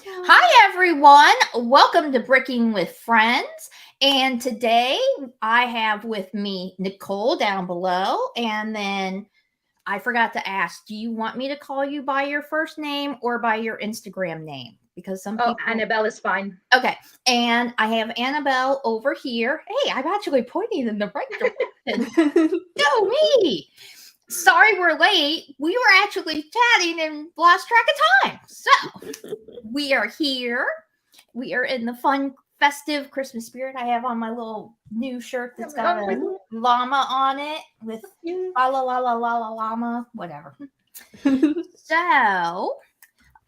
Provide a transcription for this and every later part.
Hi, everyone. Welcome to Bricking with Friends. And today I have with me Nicole down below. And then I forgot to ask, do you want me to call you by your first name or by your Instagram name? Because some Oh, people. Anabelle is fine. Okay. And I have Anabelle over here. Hey, I'm actually pointing in the right direction. Go me. Sorry we're late. We were actually chatting and lost track of time. So we are here. We are in the fun, festive Christmas spirit. I have on my little new shirt that's got a llama on it with la la la la la la llama, whatever. So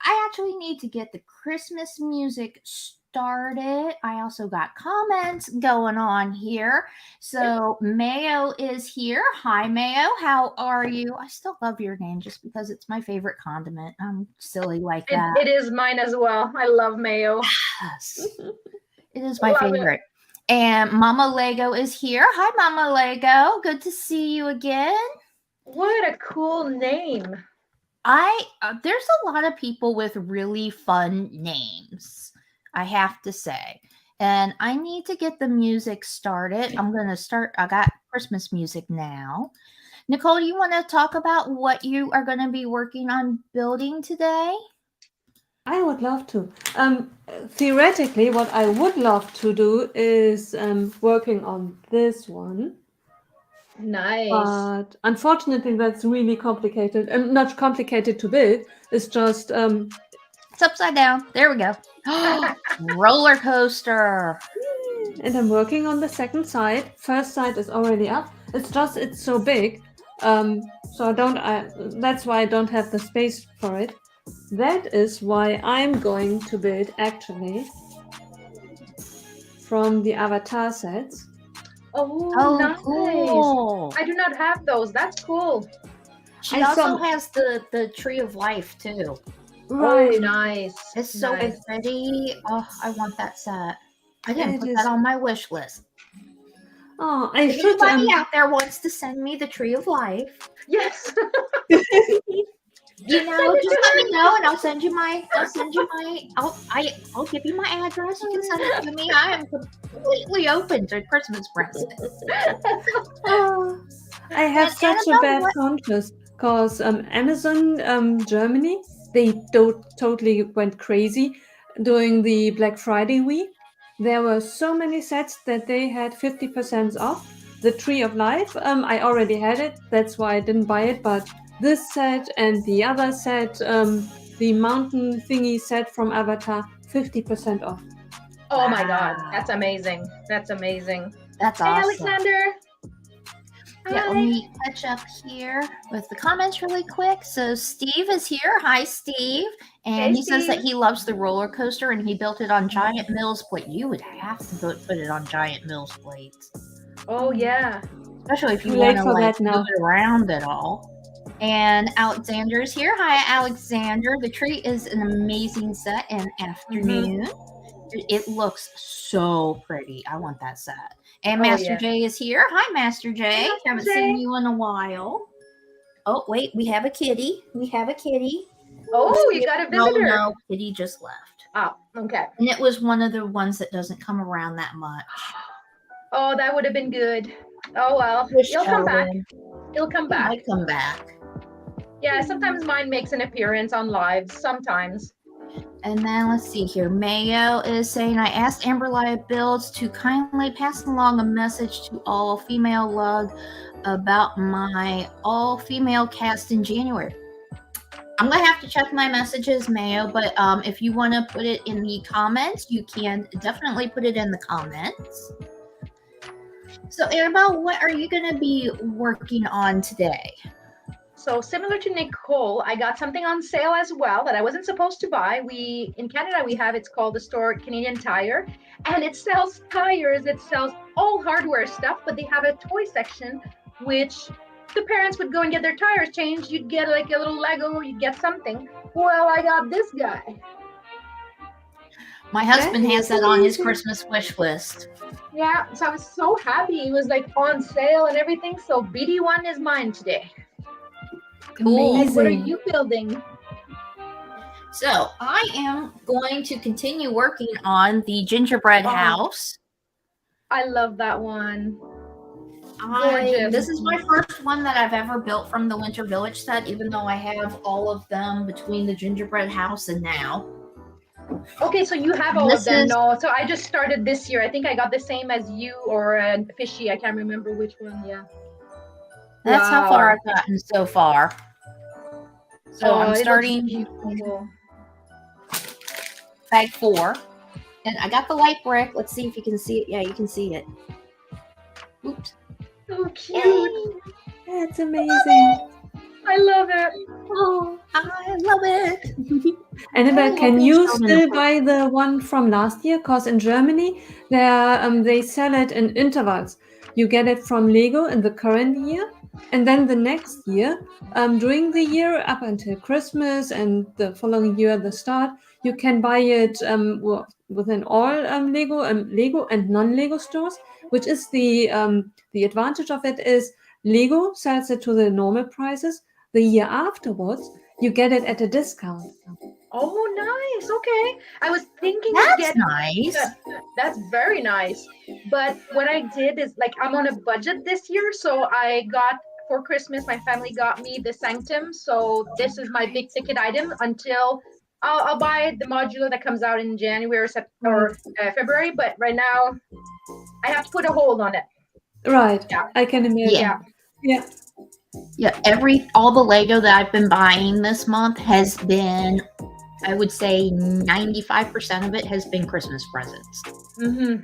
I actually need to get the Christmas music started. I also got comments going on here. So Mayo is here. Hi, Mayo. How are you? I still love your name just because it's my favorite condiment. I'm silly like that. It is mine as well. I love mayo. Yes. It is my favorite. And Mama Lego is here. Hi, Mama Lego. Good to see you again. What a cool name. There's a lot of people with really fun names, I have to say. And I need to get the music started. I'm going to start. I got Christmas music now. Nicole, you want to talk about what you are going to be working on building today? I would love to. Theoretically, what I would love to do is working on this one. Nice. But unfortunately, that's really complicated. Not complicated to build. It's just it's upside down. There we go. Roller coaster. And I'm working on the second side. First side is already up. It's so big. So that's why I don't have the space for it. That is why I'm going to build actually from the avatar sets. Oh, nice. Cool. I do not have those. That's cool. She also has the tree of life too. Right. Oh, nice. It's so pretty. Oh, I want that set. I didn't put that on my wish list. Oh, if anybody out there wants to send me the tree of life, yes. just let me know and I'll give you my address. You can send it to me. I am completely open to Christmas presents. I have such a bad conscience because Amazon Germany, they totally went crazy during the Black Friday week. There were so many sets that they had 50% off. The Tree of Life, I already had it. That's why I didn't buy it. But this set and the other set, the mountain thingy set from Avatar, 50% off. Oh my God, that's amazing. That's amazing. That's awesome. Hey, Alexander. Yeah, let me catch up here with the comments really quick. So Steve is here. Hi, Steve. And he says that he loves the roller coaster and he built it on giant Mills plate. You would have to put it on giant Mills plates. Oh, yeah. Especially if you want to like move it around at all. And Alexander is here. Hi, Alexander. The tree is an amazing set and afternoon. It looks so pretty. I want that set. And Master J is here. Hi, Master J. Haven't seen you in a while. Oh, wait. We have a kitty. Oh, you got a visitor. No, kitty just left. Oh, okay. And it was one of the ones that doesn't come around that much. Oh, that would have been good. Oh, well. He'll come back. He'll come back. He might come back. Yeah, sometimes mine makes an appearance on lives. Sometimes. And then let's see here. Mayo is saying, I asked Amber Live Builds to kindly pass along a message to all female lug about my all-female cast in January. I'm going to have to check my messages, Mayo, but if you want to put it in the comments, you can definitely put it in the comments. So, Annabelle, what are you going to be working on today? So similar to Nicole, I got something on sale as well that I wasn't supposed to buy. In Canada, it's called the store Canadian Tire, and it sells tires. It sells all hardware stuff, but they have a toy section, which the parents would go and get their tires changed. You'd get like a little Lego, or you'd get something. Well, I got this guy. My husband has that on his Christmas wish list. Yeah, so I was so happy. It was like on sale and everything. So BD1 is mine today. Cool. What are you building? So I am going to continue working on the gingerbread house. I love that one. This is my first one that I've ever built from the Winter Village set, even though I have all of them between the gingerbread house and now. Okay, so you have all of them. No, so I just started this year. I think I got the same as you or Fishy. I can't remember which one. Yeah. That's how far I've gotten so far. So I'm starting bag 4. And I got the light brick. Let's see if you can see it. Yeah, you can see it. Oops. So cute. That's amazing. I love it. Oh, I love it. Annabelle, can you still buy the one from last year? Because in Germany, they sell it in intervals. You get it from Lego in the current year, and then the next year, during the year up until Christmas and the following year, the start, you can buy it within all Lego and non-Lego stores. Which is the advantage of it is Lego sells it to the normal prices. The year afterwards, you get it at a discount. Oh, nice. Okay. I was thinking that's nice. That's very nice. But what I did is I'm on a budget this year. So I got for Christmas, my family got me the Sanctum. So this is my big ticket item until I'll buy the modular that comes out in January or February. But right now, I have to put a hold on it. Right. Yeah. I can imagine. Yeah. All the Lego that I've been buying this month has been, I would say 95% of it has been Christmas presents. Mm-hmm.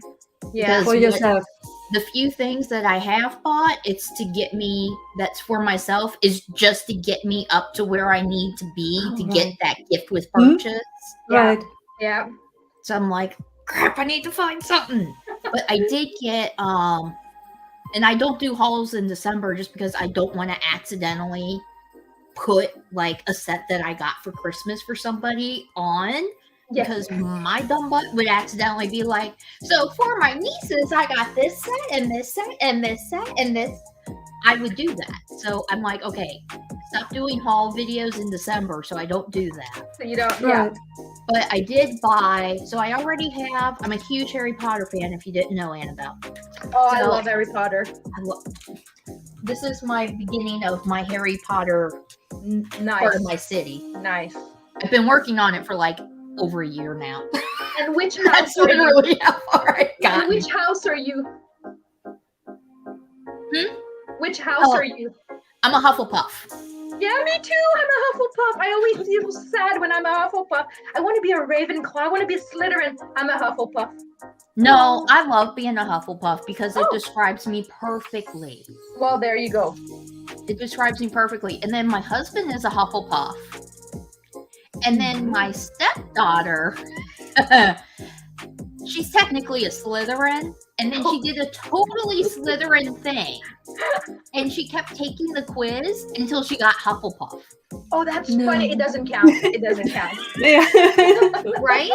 Yeah, for yourself. The few things that I have bought, it's to get me, that's for myself, is just to get me up to where I need to be to get that gift with purchase. Mm-hmm. Right. Yeah. So I'm like, crap, I need to find something. But I did get, and I don't do hauls in December just because I don't want to accidentally put a set that I got for Christmas for somebody on. Yes. Because my dumb butt would accidentally be like, so for my nieces, I got this set and this set and this set and this. I would do that. So I'm like, okay, stop doing haul videos in December so I don't do that. So you don't, yeah. But I did buy, so I already have, I'm a huge Harry Potter fan if you didn't know, Annabelle. Oh, I love Harry Potter. This is my beginning of my Harry Potter part of my city. Nice. I've been working on it for over a year now. And which house are you? Really how far I got. And which house are you? Which house are you? I'm a Hufflepuff. Yeah, me too. I'm a Hufflepuff. I always feel sad when I'm a Hufflepuff. I want to be a Ravenclaw. I want to be a Slytherin. I'm a Hufflepuff. No, I love being a Hufflepuff because it describes me perfectly. Well, there you go. It describes me perfectly. And then my husband is a Hufflepuff. And then my stepdaughter, she's technically a Slytherin. And then she did a totally Slytherin thing. And she kept taking the quiz until she got Hufflepuff. Oh, that's funny. It doesn't count. It doesn't count. Right?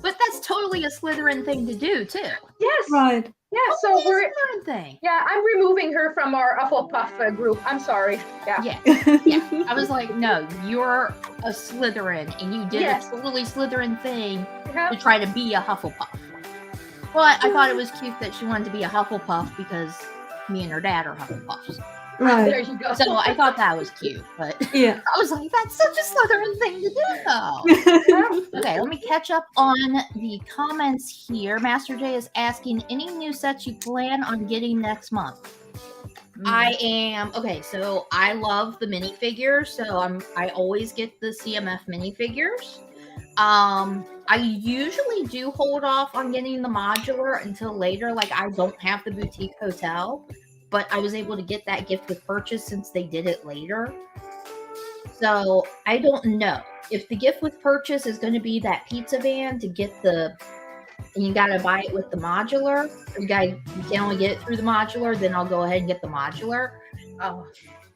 But that's totally a Slytherin thing to do, too. Yes. Right. Yeah, so we're... Slytherin thing. Yeah, I'm removing her from our Hufflepuff group. I'm sorry. Yeah. I was like, no, you're a Slytherin, and you did a totally Slytherin thing to try to be a Hufflepuff. But I thought it was cute that she wanted to be a Hufflepuff because me and her dad are Hufflepuffs. Right. There you go. So I thought that was cute, but yeah, I was like, that's such a Slytherin thing to do, though. Okay, let me catch up on the comments here. Master J is asking, any new sets you plan on getting next month? I am, okay, so I love the minifigures, so I always get the CMF minifigures. I usually do hold off on getting the modular until later. I don't have the boutique hotel, but I was able to get that gift with purchase since they did it later. So I don't know if the gift with purchase is going to be that pizza van to get and you got to buy it with the modular. You can only get it through the modular. Then I'll go ahead and get the modular.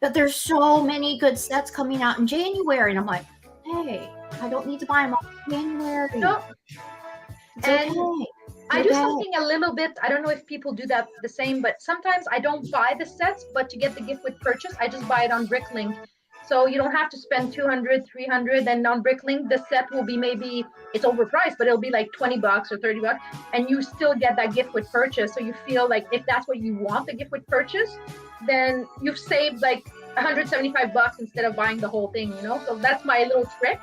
But there's so many good sets coming out in January. And I'm like, hey, I don't need to buy them all in January. No. And I do something a little bit, I don't know if people do that the same, but sometimes I don't buy the sets, but to get the gift with purchase, I just buy it on Bricklink. So you don't have to spend 200, 300. And on Bricklink, the set will be maybe, it's overpriced, but it'll be like $20 or $30, and you still get that gift with purchase. So you feel like if that's what you want, the gift with purchase, then you've saved like $175 instead of buying the whole thing, you know? So that's my little trick.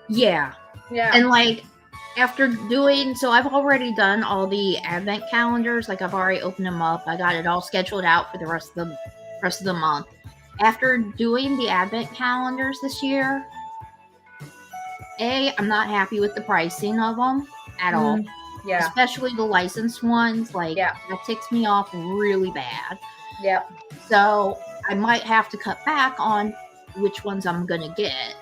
Yeah. Yeah. And like after doing, so I've already done all the advent calendars. Like I've already opened them up. I got it all scheduled out for the rest of the month. After doing the advent calendars this year, I'm not happy with the pricing of them at all. Yeah. Especially the licensed ones. Like that ticks me off really bad. Yeah. So I might have to cut back on which ones I'm gonna get.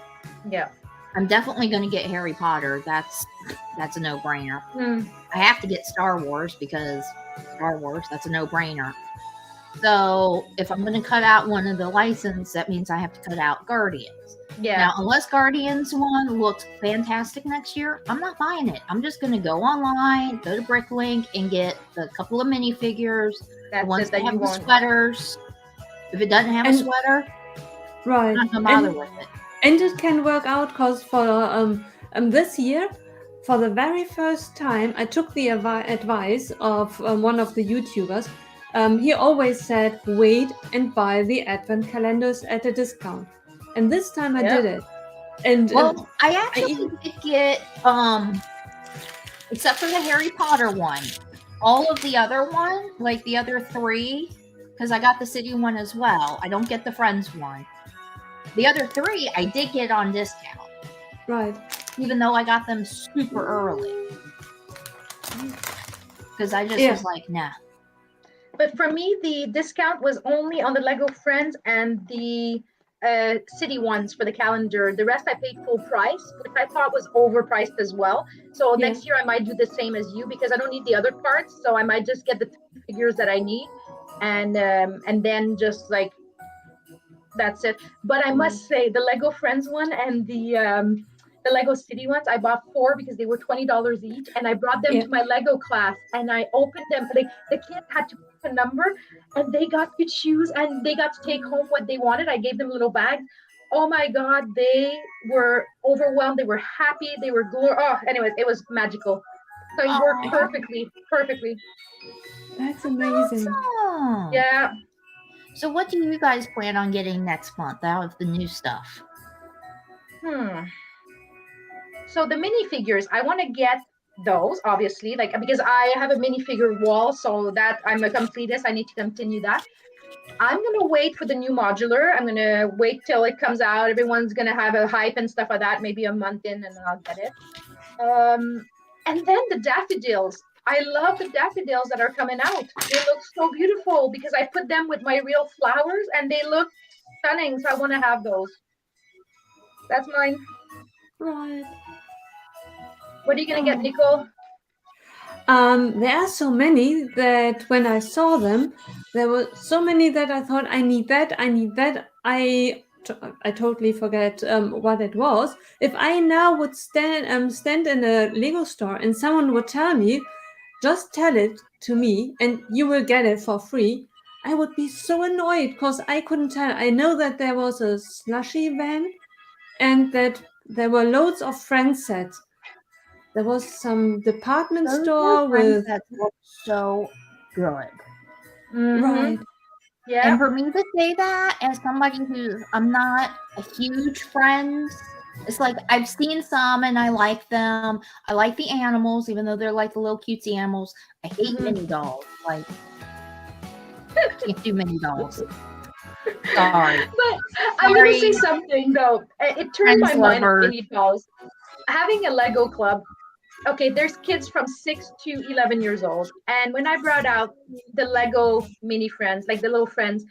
Yeah. I'm definitely gonna get Harry Potter. That's a no-brainer. I have to get Star Wars because Star Wars, that's a no-brainer. So if I'm going to cut out one of the license, that means I have to cut out Guardians. Yeah. Now, unless Guardians one looks fantastic next year, I'm not buying it. I'm just going to go online, go to Bricklink, and get a couple of minifigures. That's the ones it that have you the want. Sweaters. If it doesn't have a sweater, right, I'm not going to bother with it. And it can work out because for this year, for the very first time, I took the advice of one of the YouTubers. He always said, wait and buy the advent calendars at a discount. And this time I did it. And well, I actually did get, except for the Harry Potter one, all of the other one, like the other three, because I got the city one as well. I don't get the Friends one. The other three I did get on discount. Right. Even though I got them super early. Because I just was like, nah. But for me, the discount was only on the Lego Friends and the city ones for the calendar. The rest I paid full price, which I thought was overpriced as well. So next year I might do the same as you because I don't need the other parts. So I might just get the figures that I need, and then just like that's it. But I must say the Lego Friends one and the Lego City ones, I bought 4 because they were $20 each, and I brought them to my Lego class, and I opened them. Like the kids had to pick a number, and they got to choose, and they got to take home what they wanted. I gave them little bags. Oh my God, they were overwhelmed. They were happy. They were anyways, it was magical. So it worked perfectly. That's amazing. Awesome. Yeah. So what do you guys plan on getting next month out of the new stuff? So the minifigures, I want to get those, obviously, like because I have a minifigure wall, so that I'm a completist. I need to continue that. I'm going to wait for the new modular. I'm going to wait till it comes out. Everyone's going to have a hype and stuff like that, maybe a month in, and then I'll get it. And then the daffodils. I love the daffodils that are coming out. They look so beautiful because I put them with my real flowers, and they look stunning, so I want to have those. That's mine. Right. What are you going to get, Nicole? There are so many that when I saw them, there were so many that I thought, I need that. I totally forget what it was. If I now would stand in a Lego store and someone would tell me, just tell it to me and you will get it for free, I would be so annoyed because I couldn't tell. I know that there was a slushy van and that there were loads of Friends sets. There was some department store with that looked so good. Right. Yeah. And for me to say that as somebody who I'm not a huge Friends, it's like I've seen some and I like them. I like the animals, even though they're like the little cutesy animals. I hate mini dolls. Like I can't do mini dolls. Sorry. But I'm going to say something though. It turned my mind on mini dolls. Having a Lego club. Okay, there's kids from 6 to 11 years old. And when I brought out the Lego mini Friends, like the little Friends,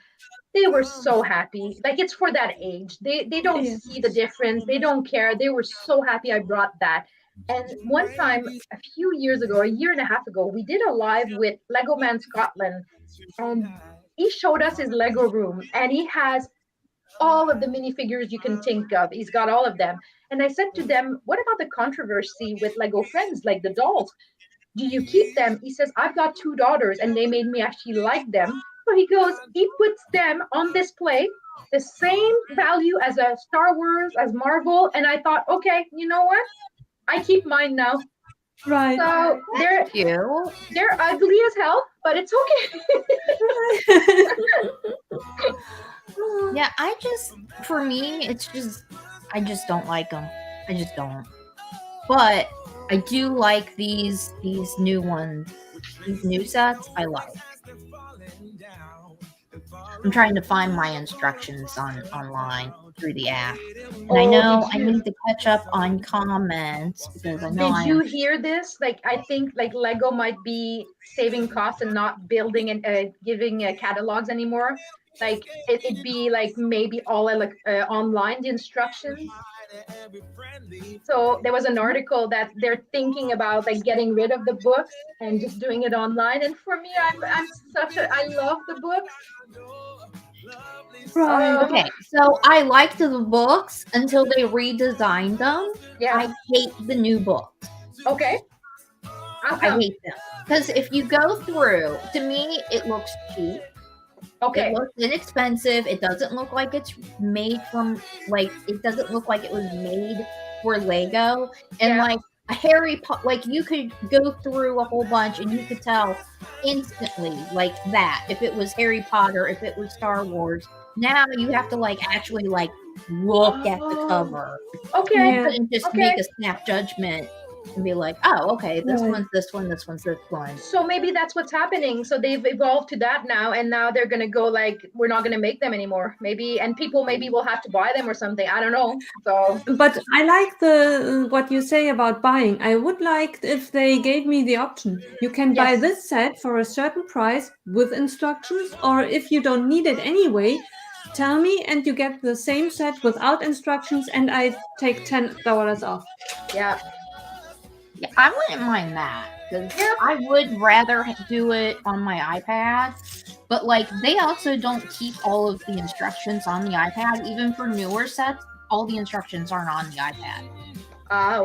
they were so happy. Like it's for that age. They don't see the difference. They don't care. They were so happy I brought that. And one time, a few years ago, a year and a half ago, we did a live with Lego Man Scotland. And he showed us his Lego room. And he has all of the minifigures you can think of. He's got all of them. And I said to them, what about the controversy with Lego Friends, like the dolls? Do you keep them? He says, I've got 2 daughters and they made me actually like them. So he goes, he puts them on display, the same value as a Star Wars, as Marvel. And I thought, okay, you know what? I keep mine now. Right. So they're You. ugly as hell, but it's okay. Yeah, for me, I just don't like them. I just don't. But I do like these new ones, these new sets. I like. I'm trying to find my instructions online through the app, and I know I need to catch up on comments because I know Did you hear this? Like, I think like Lego might be saving costs and not building and giving catalogs anymore. Like it'd be like maybe all like online the instructions. So there was an article that they're thinking about like getting rid of the books and just doing it online. And for me, I love the books. Right. Okay, so I liked the books until they redesigned them. Yeah. I hate the new books. Okay. I hate them because if you go through, to me, it looks cheap. Okay. It looks inexpensive. It doesn't look like it's made from it doesn't look like it was made for Lego. And like a Harry Potter, like you could go through a whole bunch and you could tell instantly like that if it was Harry Potter, if it was Star Wars. Now you have to actually look at the cover. Okay. You couldn't just make a snap judgment and be like, oh, okay, this one's this one, this one's this one. So maybe that's what's happening. So they've evolved to that now, and now they're gonna go we're not gonna make them anymore. Maybe, and people maybe will have to buy them or something. I don't know. So, but I like what you say about buying. I would like if they gave me the option. You can buy this set for a certain price with instructions, or if you don't need it anyway, tell me and you get the same set without instructions, and I take $10 off. Yeah. Yeah, I wouldn't mind that because I would rather do it on my iPad. But they also don't keep all of the instructions on the iPad. Even for newer sets, all the instructions aren't on the iPad.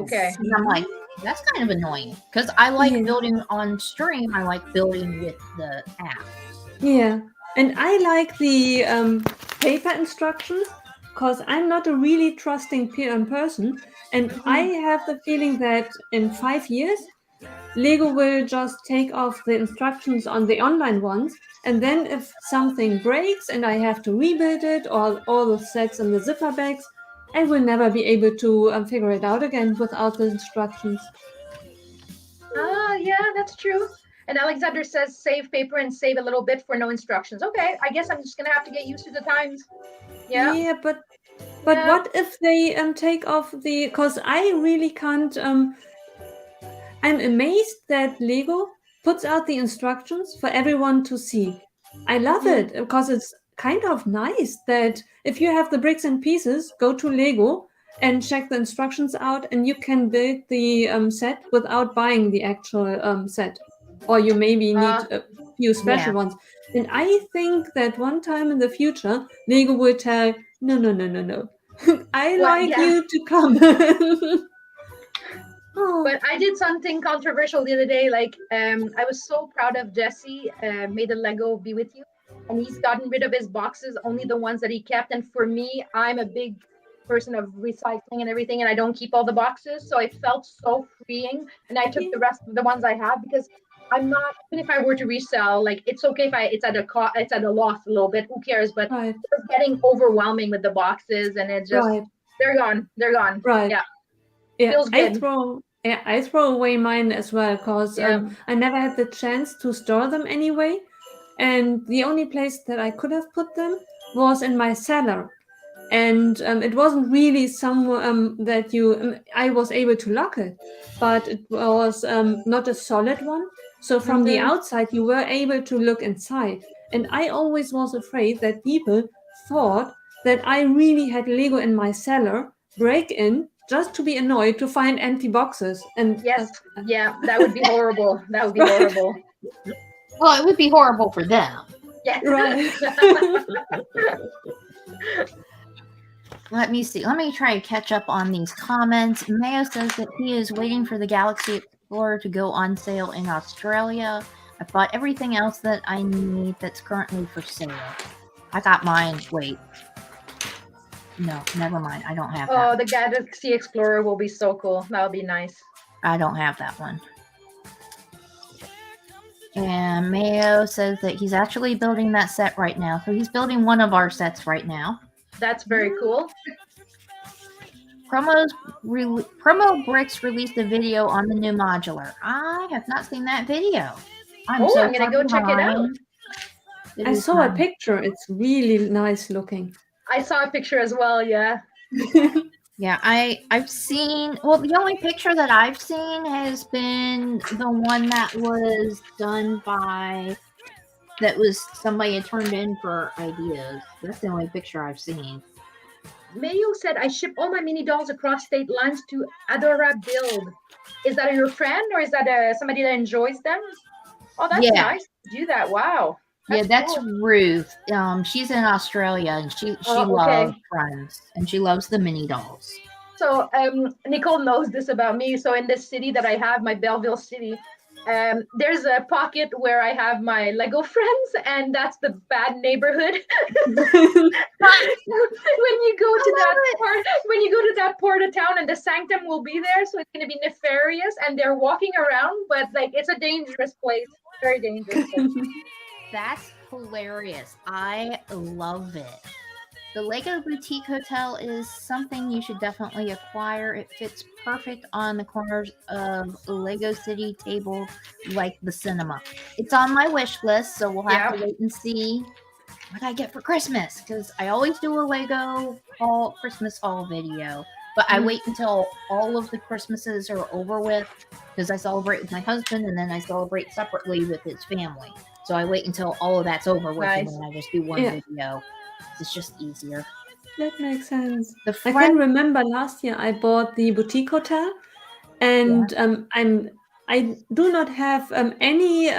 Okay. And I'm like, that's kind of annoying because I like building on stream. I like building with the app. Yeah, and I like the paper instructions because I'm not a really trusting person. And I have the feeling that in 5 years, Lego will just take off the instructions on the online ones. And then if something breaks and I have to rebuild it or all the sets in the zipper bags, I will never be able to figure it out again without the instructions. Yeah, that's true. And Alexander says save paper and save a little bit for no instructions. Okay, I guess I'm just gonna have to get used to the times. Yeah. Yeah, but what if they take off the? Because I really can't. I'm amazed that Lego puts out the instructions for everyone to see. I love it because it's kind of nice that if you have the bricks and pieces, go to Lego and check the instructions out, and you can build the set without buying the actual set. Or you maybe need a few special ones. And I think that one time in the future, Lego will tell, no. I like you to come. But I did something controversial the other day. I was so proud of Jesse, made a Lego Be With You. And he's gotten rid of his boxes, only the ones that he kept. And for me, I'm a big person of recycling and everything, and I don't keep all the boxes. So it felt so freeing. And I took the rest of the ones I have because I'm not, even if I were to resell, it's okay if it's at a loss a little bit, who cares? But it's getting overwhelming with the boxes, and it just, they're gone. Right. Yeah. Yeah, I throw away mine as well because I never had the chance to store them anyway. And the only place that I could have put them was in my cellar. And it wasn't really somewhere that I was able to lock it, but it was not a solid one. So from the outside, you were able to look inside. And I always was afraid that people thought that I really had Lego in my cellar, break in, just to be annoyed to find empty boxes. And that would be horrible. That would be horrible. Well, it would be horrible for them. Yeah. Right. Let me see. Let me try to catch up on these comments. Mayo says that he is waiting for the Galaxy Explorer to go on sale in Australia. I bought everything else that I need that's currently for sale. I got mine. Wait. No, never mind. I don't have Oh, that. the Galaxy Explorer will be so cool. That'll be nice. I don't have that one. And Mayo says that he's actually building that set right now. So he's building one of our sets right now. That's very cool. Promo Bricks released a video on the new modular. I have not seen that video. I'm gonna go check it out. I saw a picture. It's really nice looking. I saw a picture as well. Yeah. Yeah, I've seen. Well, the only picture that I've seen has been the one that was done by. That was somebody had turned in for ideas. That's the only picture I've seen. Mayo said, I ship all my mini dolls across state lines to Adora Build. Is that your friend or is that somebody that enjoys them? Oh, that's nice to do that. Wow. That's cool. Ruth. She's in Australia and she loves Friends and she loves the mini dolls. So Nicole knows this about me. So in this city that I have, my Belleville city, there's a pocket where I have my Lego friends, and that's the bad neighborhood. when you go to that part of town, and the sanctum will be there, so it's going to be nefarious, and they're walking around, but like it's a dangerous place, very dangerous place. That's hilarious. I love it. The Lego Boutique Hotel is something you should definitely acquire. It fits perfect on the corners of Lego City tables like the cinema. It's on my wish list, so we'll have to wait and see what I get for Christmas, because I always do a Lego Christmas haul video, but I wait until all of the Christmases are over with, because I celebrate with my husband and then I celebrate separately with his family. So I wait until all of that's over with and then I just do one video. It's just easier. That makes sense. I can remember last year I bought the boutique hotel, and I do not have any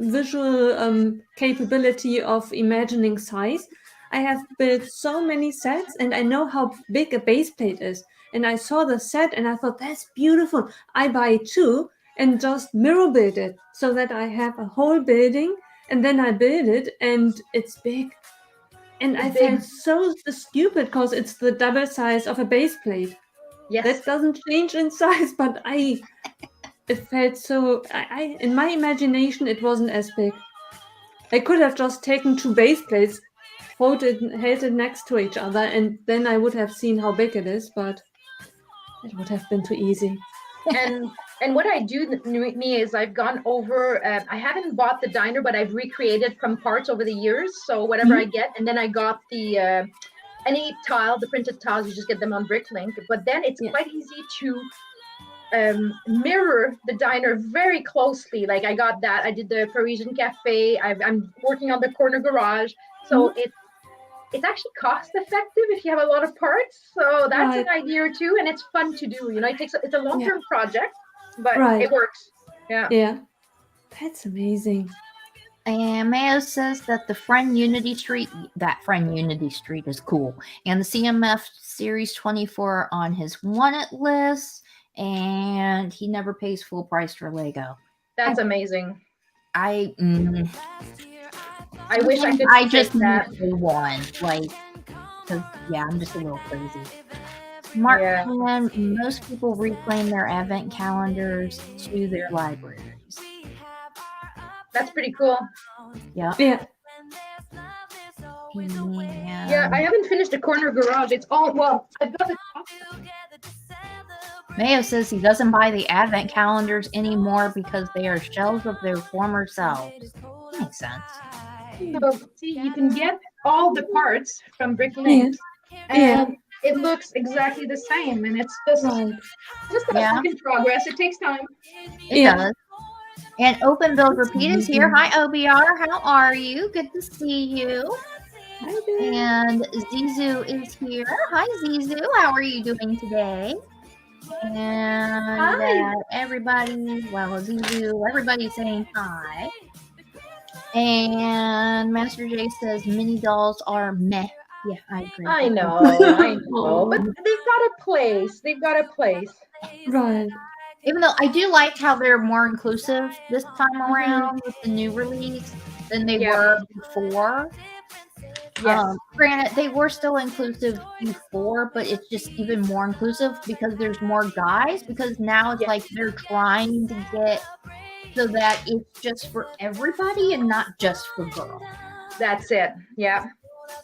visual capability of imagining size. I have built so many sets, and I know how big a base plate is. And I saw the set, and I thought, that's beautiful. I buy two and just mirror build it so that I have a whole building, and then I build it, and it's big. And I felt so stupid because it's the double size of a base plate. Yes. That doesn't change in size, but it felt so, in my imagination, it wasn't as big. I could have just taken two base plates, held it next to each other, and then I would have seen how big it is, but it would have been too easy. And what I do me is I've gone over, I haven't bought the diner, but I've recreated from parts over the years. So whatever I get, and then I got the, any tile, the printed tiles, you just get them on Bricklink. But then it's quite easy to mirror the diner very closely. Like I got that, I did the Parisian Cafe, I'm working on the corner garage. So it's actually cost effective if you have a lot of parts. So that's an idea too. And it's fun to do, it's a long-term project. But it works. Yeah. That's amazing. And Mayo says that the Friend Unity Street is cool. And the CMF Series 24 on his wanted list. And he never pays full price for Lego. That's amazing. I wish I could. I just need one. Like, because, I'm just a little crazy. Mark Pan, most people reclaim their advent calendars to their libraries. That's pretty cool. Yeah. Yeah. Yeah, I haven't finished the corner garage. It's all, I've got the top. Mayo says he doesn't buy the advent calendars anymore because they are shells of their former selves. That makes sense. So, see, you can get all the parts from Bricklink. And it looks exactly the same, and it's just a work in progress. It takes time. It does. And Open Build Repeat is here. Hi, OBR. How are you? Good to see you. Hi there. And Zizu is here. Hi, Zizu. How are you doing today? And everybody's saying hi. And Master J says mini dolls are meh. Yeah, I agree. I know. But they've got a place. Right. Even though I do like how they're more inclusive this time around with the new release than they were before. Yes. Granted, they were still inclusive before, but it's just even more inclusive because there's more guys. Because now it's like they're trying to get so that it's just for everybody and not just for girls. That's it. Yeah.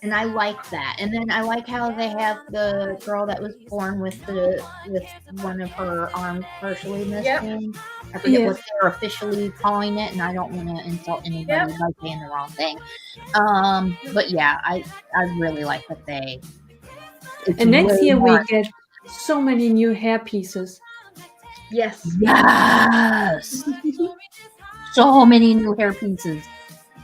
And I like that. And then I like how they have the girl that was born with one of her arms partially missing. I forget what they're officially calling it, and I don't want to insult anybody by saying the wrong thing. But yeah, I really like that they. And next year we get so many new hair pieces. Yes. Yes. So many new hair pieces.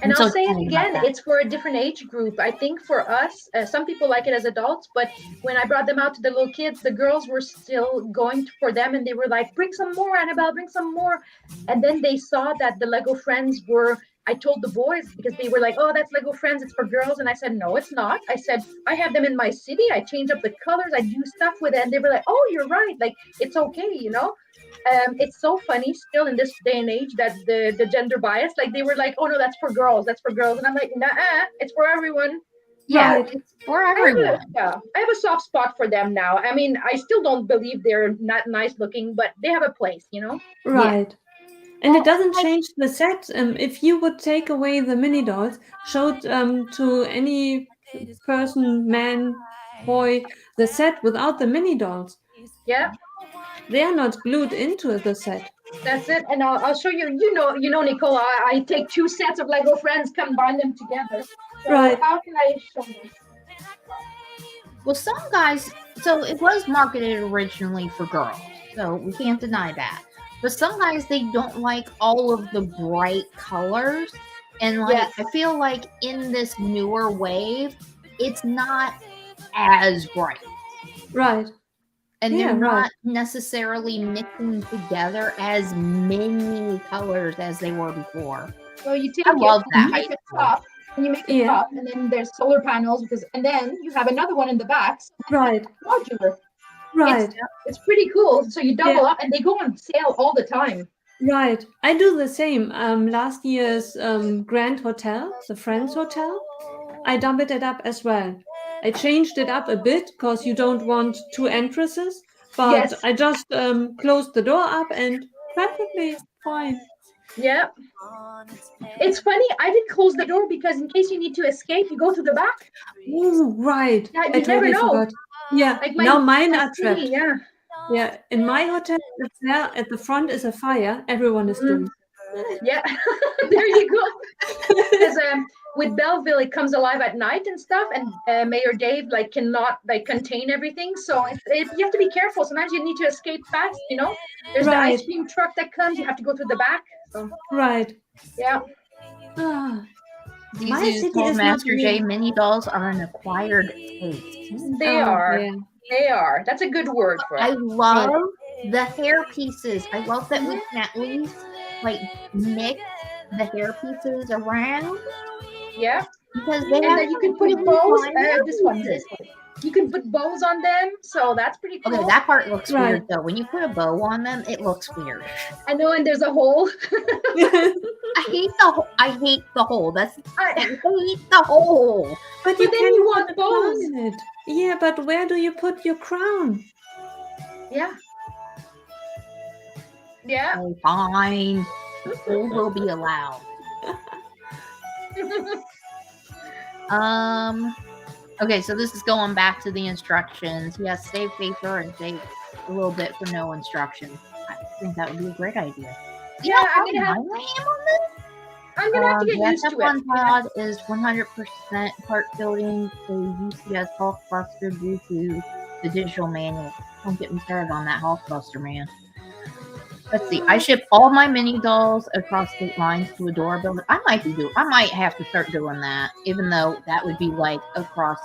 And I'll say it again, it's for a different age group. I think for us, some people like it as adults, but when I brought them out to the little kids, the girls were still going for them and they were like, bring some more, Anabelle, bring some more. And then they saw that the Lego Friends were, I told the boys, because they were like, oh, that's Lego Friends, it's for girls. And I said, no, it's not. I said, I have them in my city. I change up the colors. I do stuff with it. And they were like, oh, you're right. Like, it's okay, you know? It's so funny still in this day and age that the gender bias, like they were like, oh no, that's for girls, and I'm like, nah, it's for everyone. Yeah, it's for everyone. I have a soft spot for them now. I mean, I still don't believe they're not nice looking, but they have a place, you know. Right. And it doesn't change the set. If you would take away the mini dolls, showed to any person, man, boy, the set without the mini dolls. Yeah. They are not glued into the set. That's it. And I'll show you. You know, Nicole. I take 2 sets of Lego Friends, combine them together. So right. How can I show this? Well, some guys. So it was marketed originally for girls, so we can't deny that. But some guys, they don't like all of the bright colors, and like I feel like in this newer wave, it's not as bright. Right. And they're not necessarily mixing together as many colors as they were before. So you take I love that. You make a top, and you make a top, and then there's solar panels and then you have another one in the back. Right. Modular. Right. It's pretty cool. So you double up, and they go on sale all the time. Right. I do the same. Last year's Grand Hotel, the Friends Hotel, I doubled it up as well. I changed it up a bit because you don't want 2 entrances, but I just closed the door up and perfectly fine. Yeah. It's funny. I did close the door because in case you need to escape, you go to the back. Ooh, right. Yeah, I totally forgot. Yeah. Like now mine are trapped. Yeah. In my hotel, it's there at the front is a fire. Everyone is doomed. Yeah. There you go. Because with Belleville, it comes alive at night and stuff, and Mayor Dave cannot contain everything. So you have to be careful. Sometimes you need to escape fast. You know, there's the ice cream truck that comes. You have to go through the back. So. Right. Yeah. These Master J mini dolls are an acquired taste. They are. Yeah. They are. That's a good word for it. I love the hair pieces. I love that we can at least mix the hair pieces around. Yeah. Because you can put bows. This one. You can put bows on them, so that's pretty cool. Okay, that part looks weird though. When you put a bow on them, it looks weird. I know, and there's a hole. I hate the hole. I hate the hole. But then you want bows. Yeah, but where do you put your crown? Yeah. Yeah. Oh, fine. The hole will be allowed. Okay, so this is going back to the instructions. Yes, save paper and save a little bit for no instructions. I think that would be a great idea. Yeah, I'm gonna have to get used to it. The pod is 100% part building a UCS Hulkbuster due to the digital manual. Don't get me started on that Hulkbuster, man. Let's see. I ship all my mini dolls across state lines to a door builder. I might have to start doing that, even though that would be across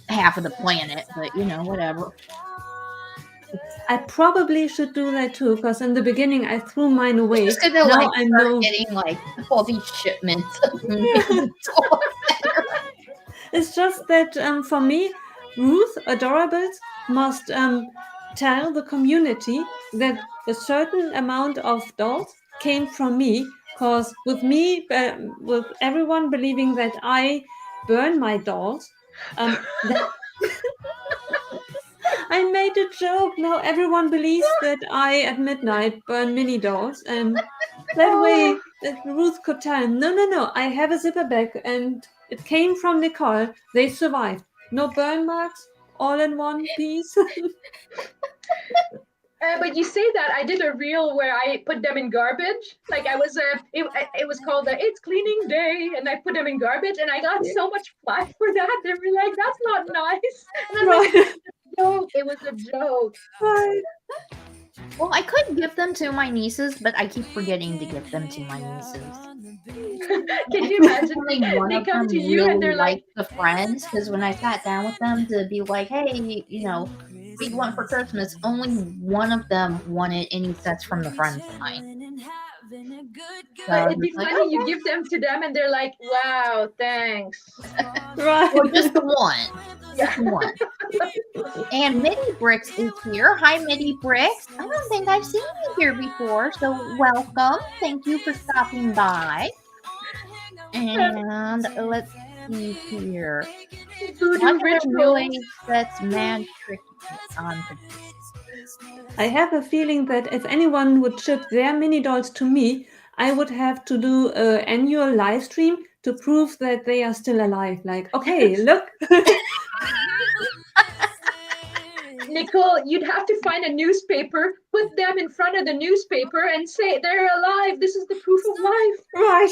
half of the planet. But whatever. I probably should do that too, because in the beginning I threw mine away. Just gonna I know getting all these shipments. It's just that for me, Ruth Adorables must tell the community that a certain amount of dolls came from me, because with me, with everyone believing that I burn my dolls, that I made a joke. Now everyone believes that I at midnight burn mini dolls, and that way Ruth could tell him, no, I have a zipper bag and it came from Nicole. They survived. No burn marks, all in one piece. But you say that I did a reel where I put them in garbage. Like I was, it was called "It's Cleaning Day," and I put them in garbage, and I got so much flack for that. They were like, "That's not nice," and I'm like, Right. "Joke. It was a joke." Right. Well, I could give them to my nieces, but I keep forgetting to give them to my nieces. Can you imagine? Only one They of come them to you and they're really like, liked the Friends, because when I sat down with them to be like, hey, you know, what do you want for Christmas? Only one of them wanted any sets from the Friends line. So I it'd was be like, funny. You give them to them and they're like, "Wow, thanks." Right. well, just the one. Yeah. Just one. And Mitty Bricks is here. Hi, Mitty Bricks. I don't think I've seen you here before, so welcome. Thank you for stopping by. And let's see here. Voodoo rituals. Really, that's mad tricky on I have a feeling that if anyone would ship their mini dolls to me, I would have to do an annual live stream to prove that they are still alive. Like, okay, look. Nicole, you'd have to find a newspaper, put them in front of the newspaper, and say they're alive. This is the proof of life. Right.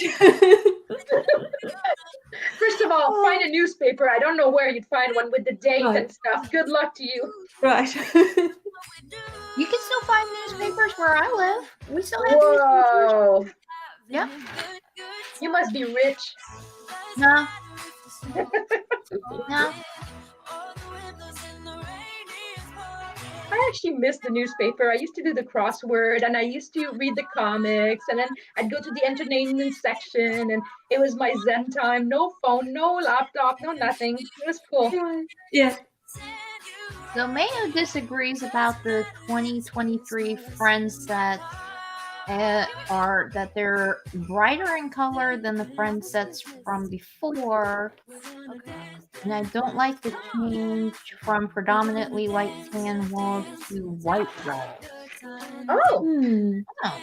First of all, find a newspaper. I don't know where you'd find one with the date Right. and stuff. Good luck to you. Right. You can still find newspapers where I live. We still have newspapers. Whoa. Yeah. You must be rich. No. No. I actually miss the newspaper. I used to do the crossword and I used to read the comics, and then I'd go to the entertainment section, and it was my zen time. No phone, no laptop, no nothing. It was cool. Yeah. So Mayo disagrees about the 2023 Friends that are that they're brighter in color than the Friends sets from before. And I don't like the change from predominantly light tan walls to white walls. Oh, Oh.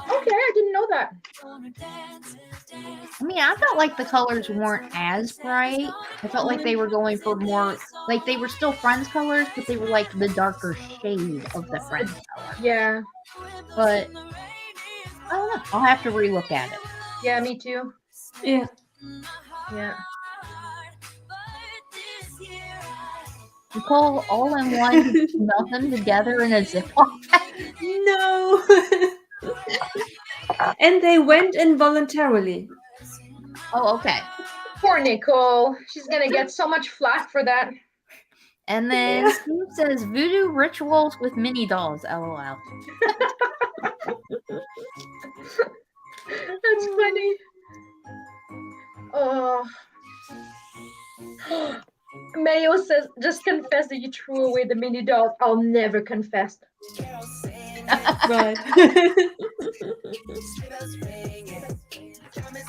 okay. I didn't know that. I mean, I felt like the colors weren't as bright. I felt like they were going for more, like they were still Friends colors, but they were like the darker shade of the Friends color. Yeah. But I don't know. I'll have to relook at it. Yeah, me too. Yeah. Yeah. Nicole, all in one, melt them together in a Ziploc bag. No. And they went involuntarily. Oh, okay. Poor Nicole. She's gonna get so much flack for that. And then Steve says voodoo rituals with mini dolls. LOL. That's funny. Oh. Mayo says, just confess that you threw away the mini dolls. I'll never confess. Right.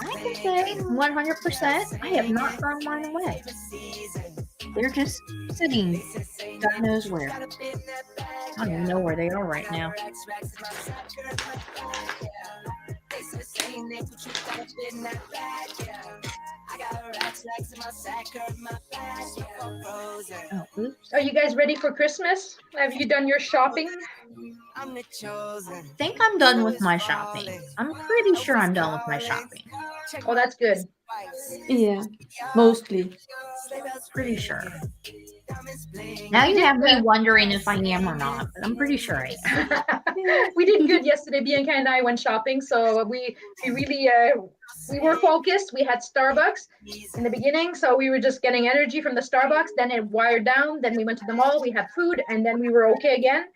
I can say 100%. I have not thrown mine away. They're just sitting God knows where. I don't even know where they are right now. Oh, oops. Are you guys ready for Christmas? Have you done your shopping? I think I'm done with my shopping. I'm pretty sure I'm done with my shopping. Oh, that's good. Yeah. Mostly. Pretty sure. Now you have me wondering if I am or not, but I'm pretty sure I am. We did good yesterday. Bianca and I went shopping, so we really we were focused. We had Starbucks in the beginning, so we were just getting energy from the Starbucks. Then it wired down. Then we went to the mall. We had food, and then we were okay again.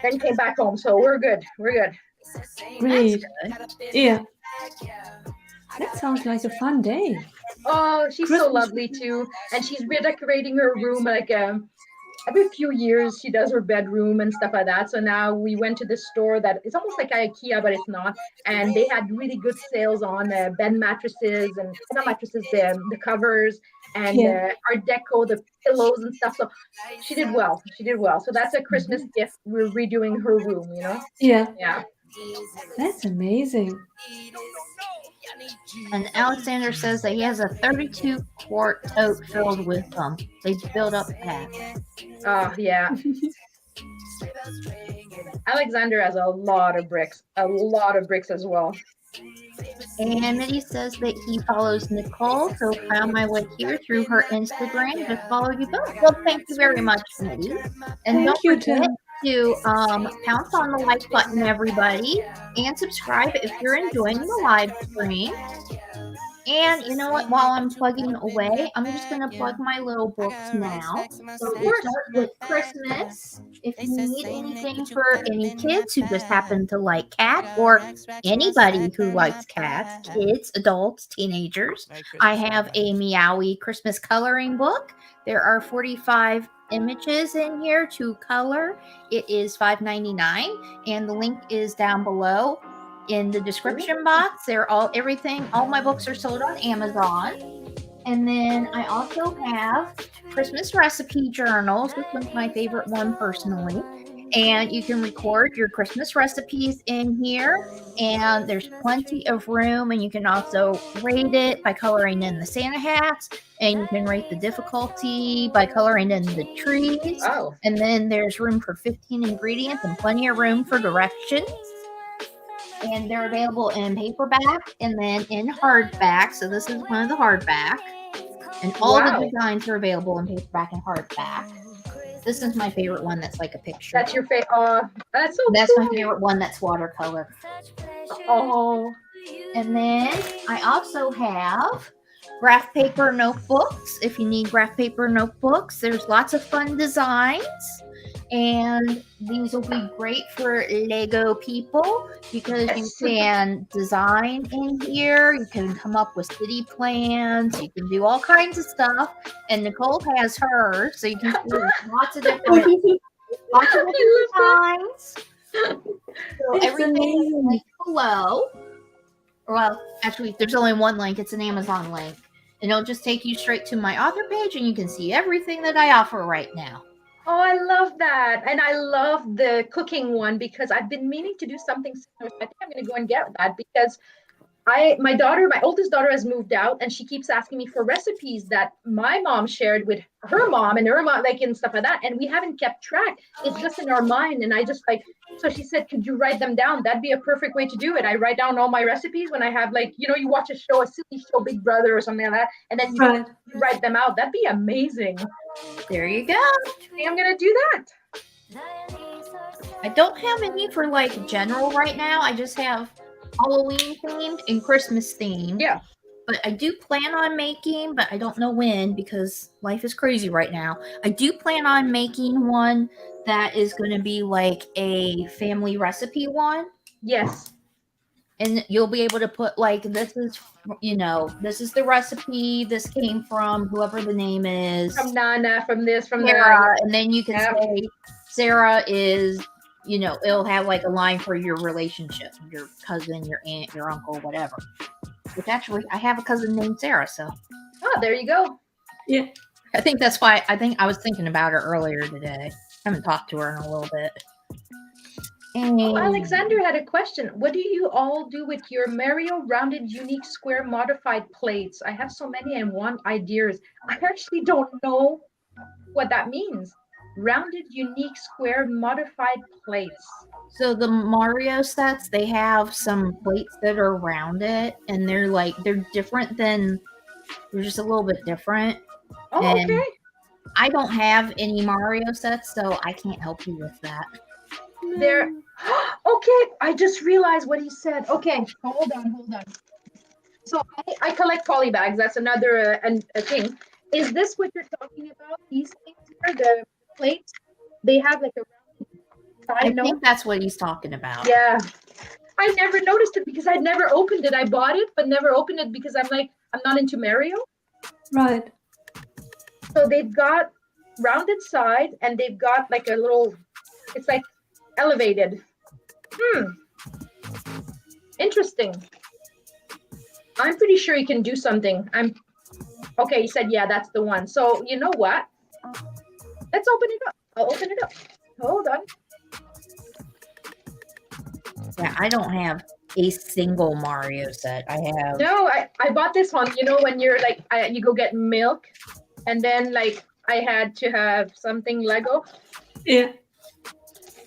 Then came back home, so we're good. We're good. Great. That's good. Yeah. That sounds like a fun day. Oh, she's Christmas. so lovely too, and she's redecorating her room like every few years she does her bedroom and stuff like that. So now we went to this store that it's almost like IKEA, but it's not. And they had really good sales on bed mattresses and not mattresses, the covers and Yeah. Art Deco, the pillows and stuff. So she did well. She did well. So that's a Christmas gift. We're redoing her room, you know? Yeah. Yeah. That's amazing. And Alexander says that he has a 32-quart tote filled with them. They build up fast. Oh, yeah. Alexander has a lot of bricks as well. And Mitty says that he follows Nicole, so found my way here through her Instagram. Just follow you both. Well, thank you very much, Mitty. And Thank don't you, forget Tim. to pounce on the like button, everybody, and subscribe if you're enjoying the live stream. And you know what? While I'm plugging away, I'm just going to plug my little books now. So we start with Christmas. If you need anything for any kids who just happen to like cats, or anybody who likes cats, kids, adults, teenagers, I have a Meowie Christmas coloring book. There are 45 images in here to color. It is $5.99, and the link is down below in the description box. They're all my books are sold on Amazon. And then I also have Christmas recipe journals. This one's my favorite one personally. And you can record your Christmas recipes in here, and there's plenty of room, and you can also rate it by coloring in the Santa hats, and you can rate the difficulty by coloring in the trees. Oh. And then there's room for 15 ingredients and plenty of room for directions. And they're available in paperback and then in hardback. So this is one of the hardback. And all the designs are available in paperback and hardback. This is my favorite one that's like a picture. That's your favorite. That's cool. My favorite one that's watercolor. Oh. And then I also have graph paper notebooks. If you need graph paper notebooks, there's lots of fun designs. And these will be great for Lego people because you can design in here. You can come up with city plans. You can do all kinds of stuff. And Nicole has hers, so you can do lots of different designs. So everything is linked below. Well, actually, there's only one link. It's an Amazon link. And it'll just take you straight to my author page, and you can see everything that I offer right now. Oh, I love that. And I love the cooking one because I've been meaning to do something similar. I think I'm going to go and get that because my oldest daughter has moved out, and she keeps asking me for recipes that my mom shared with her mom and her mom, like, and stuff like that. And we haven't kept track. It's just in our mind. And I just so she said, could you write them down? That'd be a perfect way to do it. I write down all my recipes when I have, like, you watch a silly show, Big Brother or something like that. And then you write them out. That'd be amazing. There you go. I think I'm going to do that. I don't have any for like general right now. I just have Halloween themed and Christmas themed. Yeah. But I do plan on making, but I don't know when because life is crazy right now. I do plan on making one that is going to be like a family recipe one. Yes. And you'll be able to put like, this is the recipe. This came from whoever the name is. From Nana, from this, from Sarah. And then you can say Sarah is, it'll have like a line for your relationship, your cousin, your aunt, your uncle, whatever. Which actually, I have a cousin named Sarah, so. Oh, there you go. Yeah. I think that's why, I was thinking about her earlier today. I haven't talked to her in a little bit. Alexander had a question. What do you all do with your Mario rounded unique square modified plates? I have so many and want ideas. I actually don't know what that means. Rounded unique square modified plates. So the Mario sets, they have some plates that are rounded, and they're different they're just a little bit different. Oh, and okay. I don't have any Mario sets, so I can't help you with that. There. Okay, I just realized what he said. Okay, hold on. So I collect poly bags. That's another a thing. Is this what you're talking about? These things here, the plates, they have like a round side. I think that's what he's talking about. Yeah. I never noticed it because I'd never opened it. I bought it, but never opened it because I'm not into Mario. Right. So they've got rounded sides, and they've got like a little. It's like elevated. Interesting. I'm pretty sure you can do something. Okay. He said, yeah, that's the one. So you know what? Let's open it up. I'll open it up. Hold on. Yeah, I don't have a single Mario set. I have. No, I bought this one. You know, when you're like, you go get milk, and then like I had to have something Lego. Yeah.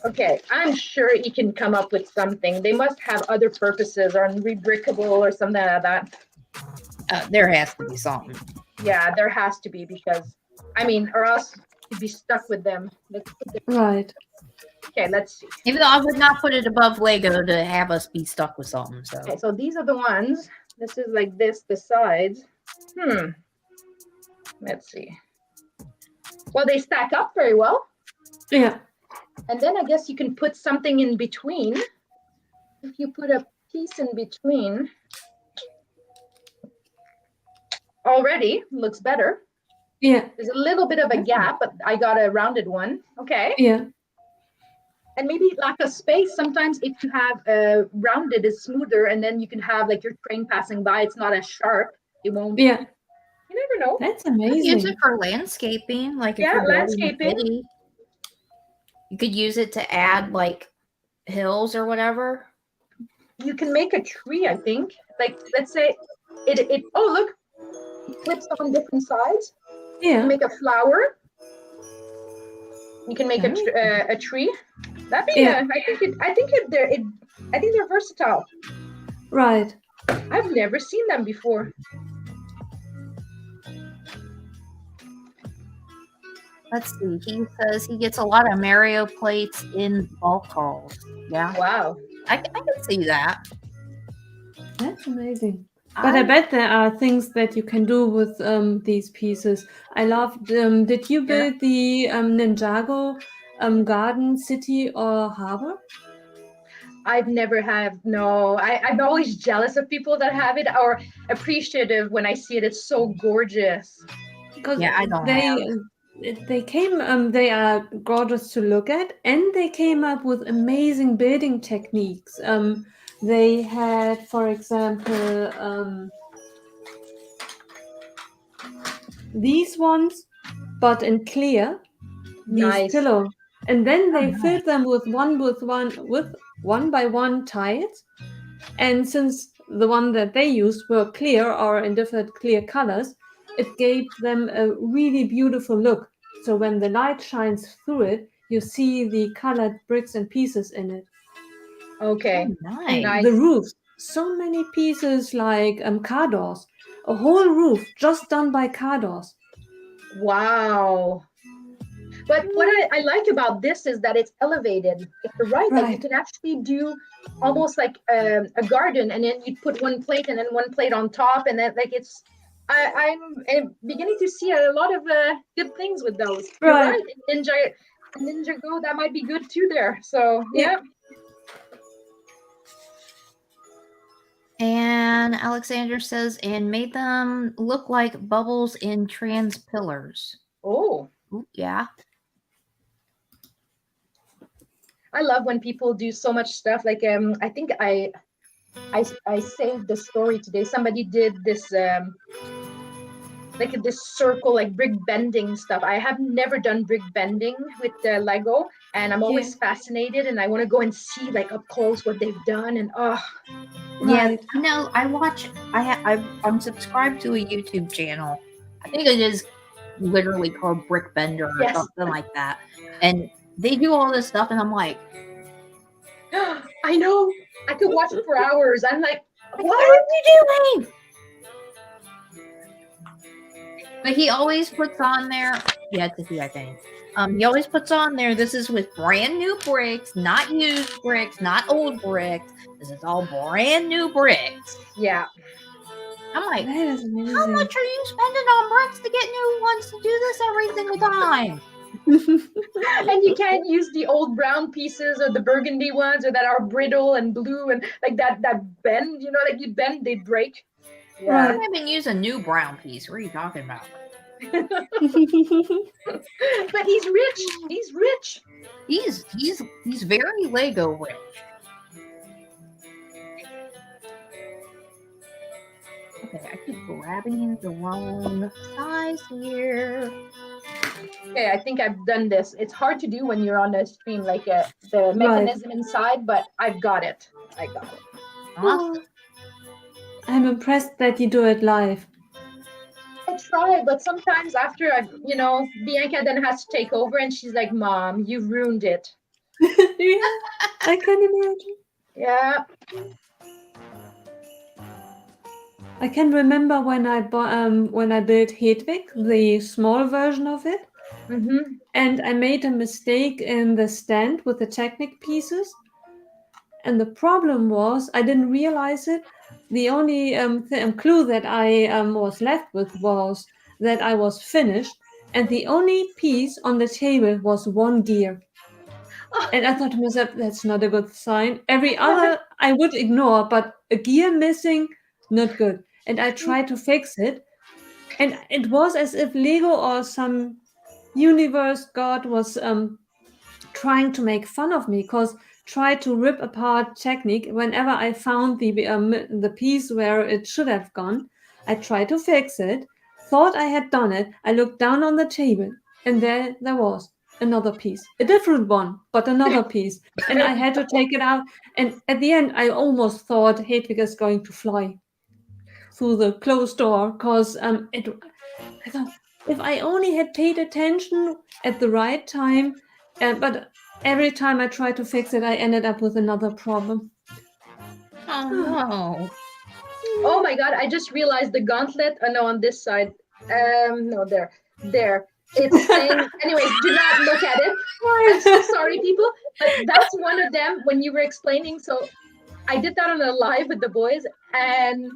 Okay, I'm sure he can come up with something. They must have other purposes or rebrickable or something like that. There has to be something. Yeah, there has to be, because I mean, or else you'd be stuck with them. Right. Okay, let's see. Even though I would not put it above Lego to have us be stuck with something. So Okay, so these are the ones. This is like this, the sides. Let's see. Well, they stack up very well. Yeah. And then I guess you can put something in between. If you put a piece in between, already looks better. Yeah. There's a little bit of a gap, but I got a rounded one. Okay. Yeah. And maybe lack of space. Sometimes if you have a rounded, is smoother, and then you can have like your train passing by. It's not as sharp. It won't. Yeah. You never know. That's you could use amazing. it for landscaping, like if Yeah, you're building a landscaping. city. You could use it to add like hills or whatever. You can make a tree, I think. Like, let's say it oh, look, it flips on different sides. You Yeah. can make a flower. You can make a tree. That'd be Yeah. I think they're versatile. Right. I've never seen them before. Let's see. He says he gets a lot of Mario plates in bulk hauls. Yeah, Wow. I can see that. That's amazing. But I bet there are things that you can do with these pieces. I love. Did you build the Ninjago garden, city, or harbor? I've never have. No, I'm always jealous of people that have it, or appreciative when I see it. It's so gorgeous. Because Yeah, I don't they came. They are gorgeous to look at, and they came up with amazing building techniques. They had, for example, these ones, but in clear. These Nice. pillow, and then they nice. filled them with one by one tiles. And since the one that they used were clear or in different clear colors, it gave them a really beautiful look. So when the light shines through it, you see the colored bricks and pieces in it. Okay. Nice. Nice. The roofs, so many pieces like car doors, a whole roof just done by car doors. Wow. But what I like about this is that it's elevated. If you're right, like you can actually do almost like a garden, and then you put one plate and then one plate on top, and then like it's. I'm beginning to see a lot of good things with those. You're right. Ninja Go, that might be good too there. So yeah. And Alexander says, and made them look like bubbles in trans pillars. Oh. Ooh, yeah. I love when people do so much stuff. Like I think I saved the story today. Somebody did this like this circle, like brick bending stuff. I have never done brick bending with Lego, and I'm always fascinated, and I want to go and see like up close what they've done. And yeah, you know, I'm subscribed to a YouTube channel. I think it is literally called Brick Bender or something like that, and they do all this stuff, and I'm like, I know, I could watch it for hours. I'm like, what are you doing? But he always puts on there, it's a he, I think. He always puts on there, this is with brand new bricks, not used bricks, not old bricks. This is all brand new bricks. Yeah. I'm like, that is amazing. How much are you spending on bricks to get new ones to do this every single time? And you can't use the old brown pieces or the burgundy ones, or that are brittle and blue and like that bend, you know, like you bend, they break. Yeah. I haven't used a new brown piece. What are you talking about? But he's rich. He's rich. He's very Lego rich. Okay, I keep grabbing the wrong size here. Okay, I think I've done this. It's hard to do when you're on a stream, like the mechanism inside, but I've got it. I got it. Awesome. I'm impressed that you do it live. I try, but sometimes after Bianca then has to take over, and she's like, "Mom, you've ruined it." Yeah, I can imagine. Yeah. I can remember when I built Hedwig, the small version of it, and I made a mistake in the stand with the Technic pieces. And the problem was I didn't realize it. The only clue that I was left with was that I was finished, and the only piece on the table was one gear. And I thought to myself, that's not a good sign. Every other I would ignore, but a gear missing, not good. And I tried to fix it. And it was as if Lego or some universe god was trying to make fun of me, because tried to rip apart Technic whenever I found the piece where it should have gone. I tried to fix it, thought I had done it. I looked down on the table, and there was another piece, a different one, but another piece, and I had to take it out. And at the end, I almost thought Hedwig is going to fly through the closed door, because I thought if I only had paid attention at the right time, but every time I tried to fix it, I ended up with another problem. Oh no. Oh my God, I just realized the gauntlet. Oh no, on this side. No, there. It's saying, anyways, do not look at it. I'm so sorry, people. But that's one of them when you were explaining. So I did that on a live with the boys, and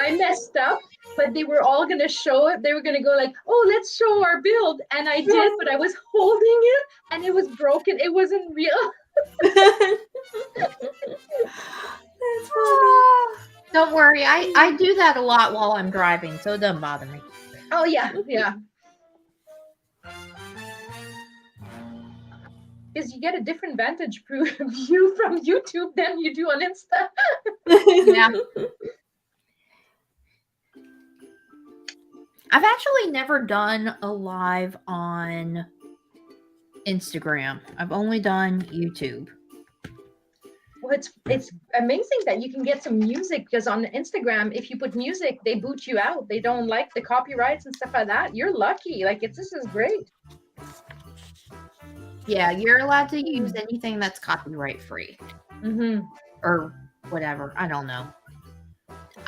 I messed up, but they were all going to show it. They were going to go like, oh, let's show our build. And I did, but I was holding it and it was broken. It wasn't real. That's funny. Don't worry, I do that a lot while I'm driving, so it doesn't bother me. Oh, yeah. Because you get a different vantage view from YouTube than you do on Insta. Yeah. I've actually never done a live on Instagram. I've only done YouTube. Well, it's amazing that you can get some music, because on Instagram, if you put music, they boot you out. They don't like the copyrights and stuff like that. You're lucky. Like, this is great. Yeah, you're allowed to use anything that's copyright free. Or whatever. I don't know.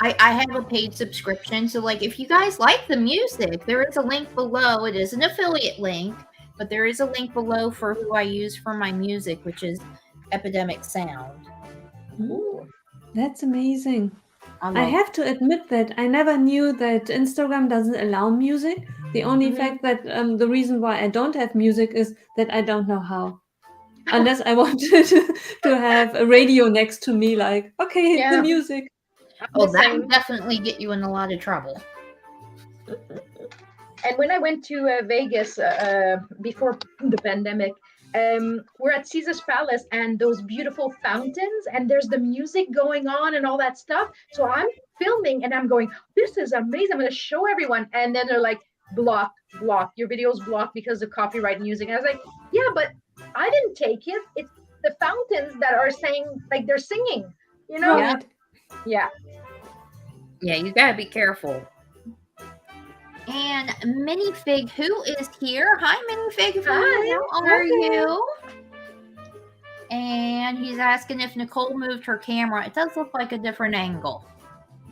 I have a paid subscription. So, like, if you guys like the music, there is a link below. It is an affiliate link, but there is a link below for who I use for my music, which is Epidemic Sound. Ooh, that's amazing. I it. have to admit that I never knew that Instagram doesn't allow music. The only fact that the reason why I don't have music is that I don't know how. Unless I wanted to have a radio next to me, like, okay, the music. Oh, that would definitely get you in a lot of trouble. And when I went to Vegas before the pandemic, we're at Caesar's Palace, and those beautiful fountains, and there's the music going on and all that stuff. So I'm filming and I'm going, this is amazing. I'm going to show everyone. And then they're like, blocked. Your video's blocked because of copyright music. And I was like, yeah, but I didn't take it. It's the fountains that are saying, like, they're singing, you know? Right. Yeah. Yeah, you got to be careful. And Minifig, who is here? Hi, Minifig. Hi. How are you? And he's asking if Nicole moved her camera. It does look like a different angle.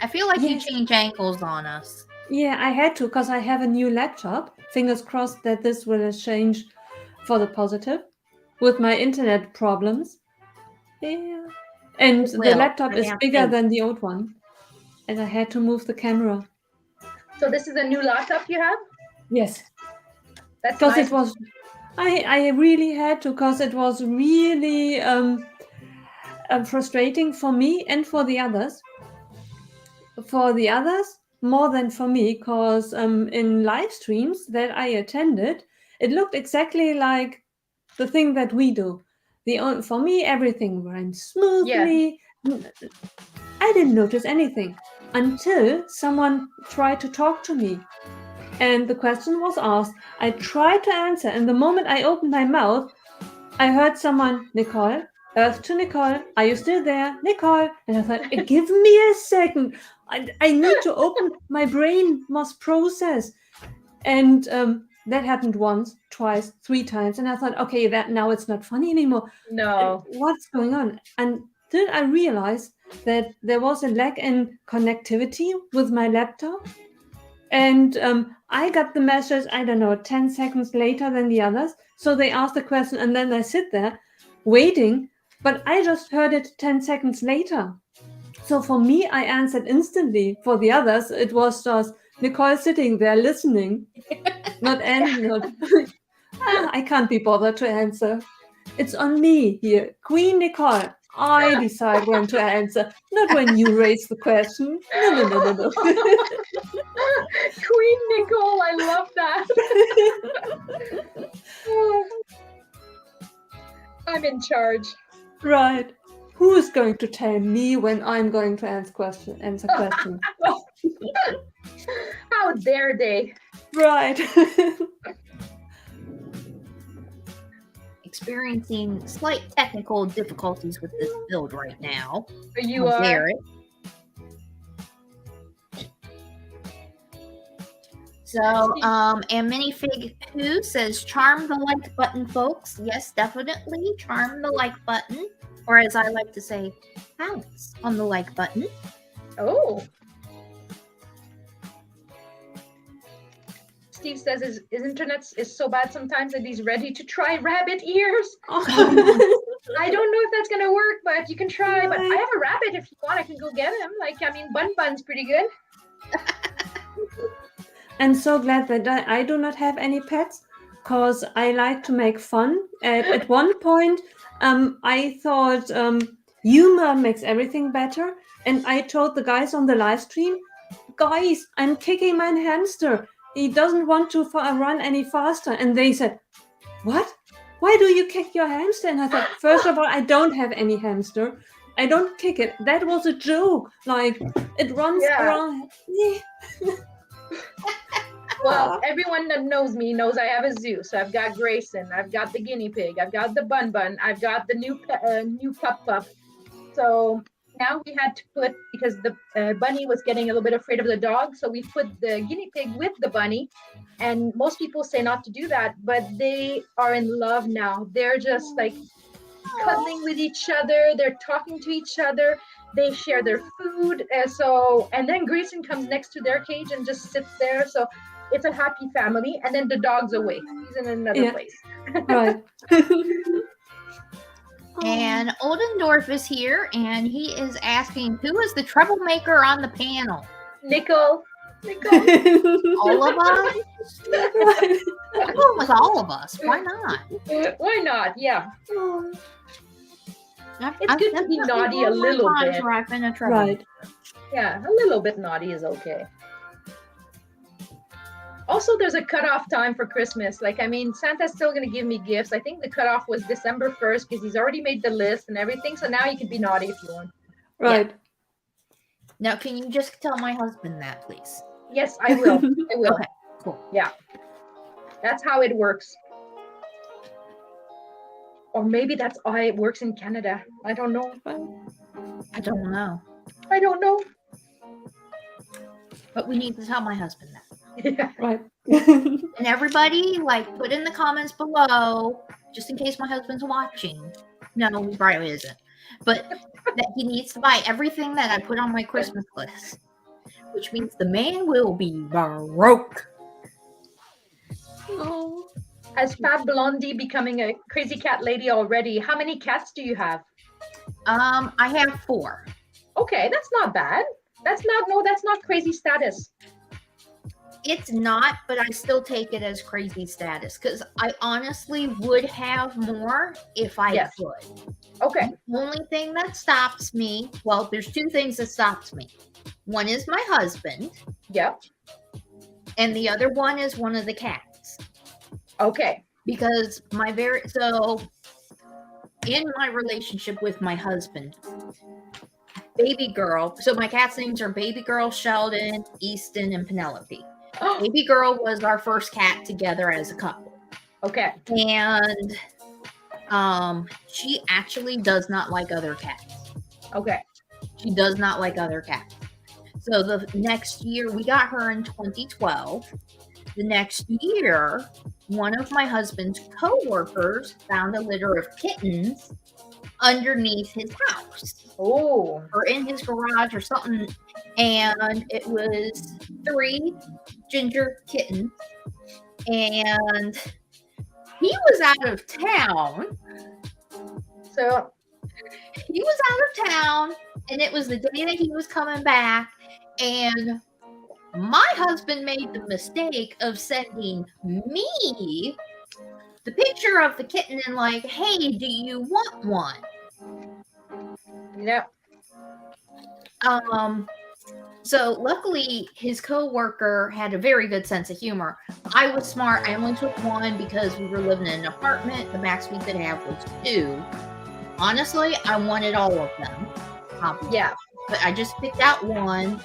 I feel like you change angles on us. Yeah, I had to, because I have a new laptop. Fingers crossed that this will change for the positive with my internet problems. Yeah. And the laptop is bigger than the old one. And I had to move the camera. So this is a new laptop you have? Yes. That's because nice. it was, I really had to, because it was really frustrating for me and for the others. For the others, more than for me, because in live streams that I attended, it looked exactly like the thing that we do. For me, everything ran smoothly. I didn't notice anything until someone tried to talk to me. And the question was asked. I tried to answer, and the moment I opened my mouth, I heard someone, Nicole, Earth to Nicole, are you still there? Nicole. And I thought, give me a second. I need to open, my brain must process. And that happened once, twice, 3 times. And I thought, okay, that now it's not funny anymore. No. What's going on? Until I realized that there was a lack in connectivity with my laptop. And I got the message, I don't know, 10 seconds later than the others. So they asked the question, and then I sit there waiting, but I just heard it 10 seconds later. So for me, I answered instantly. For the others, it was just Nicole sitting there listening, not answering. I can't be bothered to answer. It's on me here, Queen Nicole. I decide when to answer, not when you raise the question. No. Queen Nicole, I love that. I'm in charge. Right. Who is going to tell me when I'm going to answer questions? How dare they? Right. Experiencing slight technical difficulties with this build right now. You are. Garrett. So, and Minifig Who says, charm the like button, folks. Yes, definitely. Charm the like button. Or as I like to say, pounce on the like button. Oh. Steve says his internet is so bad sometimes that he's ready to try rabbit ears. I don't know if that's going to work, but you can try. But I have a rabbit if you want. I can go get him. Bun's pretty good. I'm so glad that I do not have any pets, because I like to make fun. At one point, I thought humor makes everything better. And I told the guys on the live stream, guys, I'm kicking my hamster. He doesn't want to run any faster. And they said, what? Why do you kick your hamster? And I thought, first of all, I don't have any hamster. I don't kick it. That was a joke. Like, it runs around. Well, everyone that knows me knows I have a zoo. So I've got Grayson, I've got the guinea pig, I've got the Bun, I've got the new pup. So now we had to put, because the bunny was getting a little bit afraid of the dog, so we put the guinea pig with the bunny. And most people say not to do that, but they are in love now. They're just like cuddling with each other. They're talking to each other. They share their food. And then Grayson comes next to their cage and just sits there. So it's a happy family. And then the dog's away. He's in another place. Right. And Oldendorf is here, and he is asking, who is the troublemaker on the panel? Nicole. All of us? I'm going with all of us. Why not? Why not? Yeah. It's good to be naughty a little bit. Where I've been a troublemaker. Right. Yeah, a little bit naughty is okay. Also, there's a cutoff time for Christmas. Santa's still going to give me gifts. I think the cutoff was December 1st because he's already made the list and everything. So now you can be naughty if you want. Right. Yeah. Now, can you just tell my husband that, please? Yes, I will. I will. Okay, cool. Yeah. That's how it works. Or maybe that's how it works in Canada. I don't know. I don't know. But we need to tell my husband that. Yeah. Right. And everybody, put in the comments below, just in case my husband's watching. No, he probably isn't. But that he needs to buy everything that I put on my Christmas list. Which means the man will be broke. Oh. As FabBlondie becoming a crazy cat lady already, how many cats do you have? I have 4. Okay, that's not bad. That's not crazy status. It's not, but I still take it as crazy status because I honestly would have more if I could. Okay. The only thing that stops me, well, there's 2 things that stops me. One is my husband. Yep. And the other one is one of the cats. Okay. Because in my relationship with my husband, Baby Girl, so my cat's names are Baby Girl, Sheldon, Easton, and Penelope. Baby Girl was our first cat together as a couple. Okay. And she actually does not like other cats. Okay. She does not like other cats. So the next year, we got her in 2012. The next year, one of my husband's coworkers found a litter of kittens underneath his house. Oh. Or in his garage or something. And it was 3 ginger kittens. And he was out of town. So he was out of town, and it was the day that he was coming back. And my husband made the mistake of sending me the picture of the kitten and like, hey, do you want one? Yep. So luckily his coworker had a very good sense of humor. I was smart. I only took one because we were living in an apartment. The max we could have was 2. Honestly, I wanted all of them. Yeah. But I just picked out one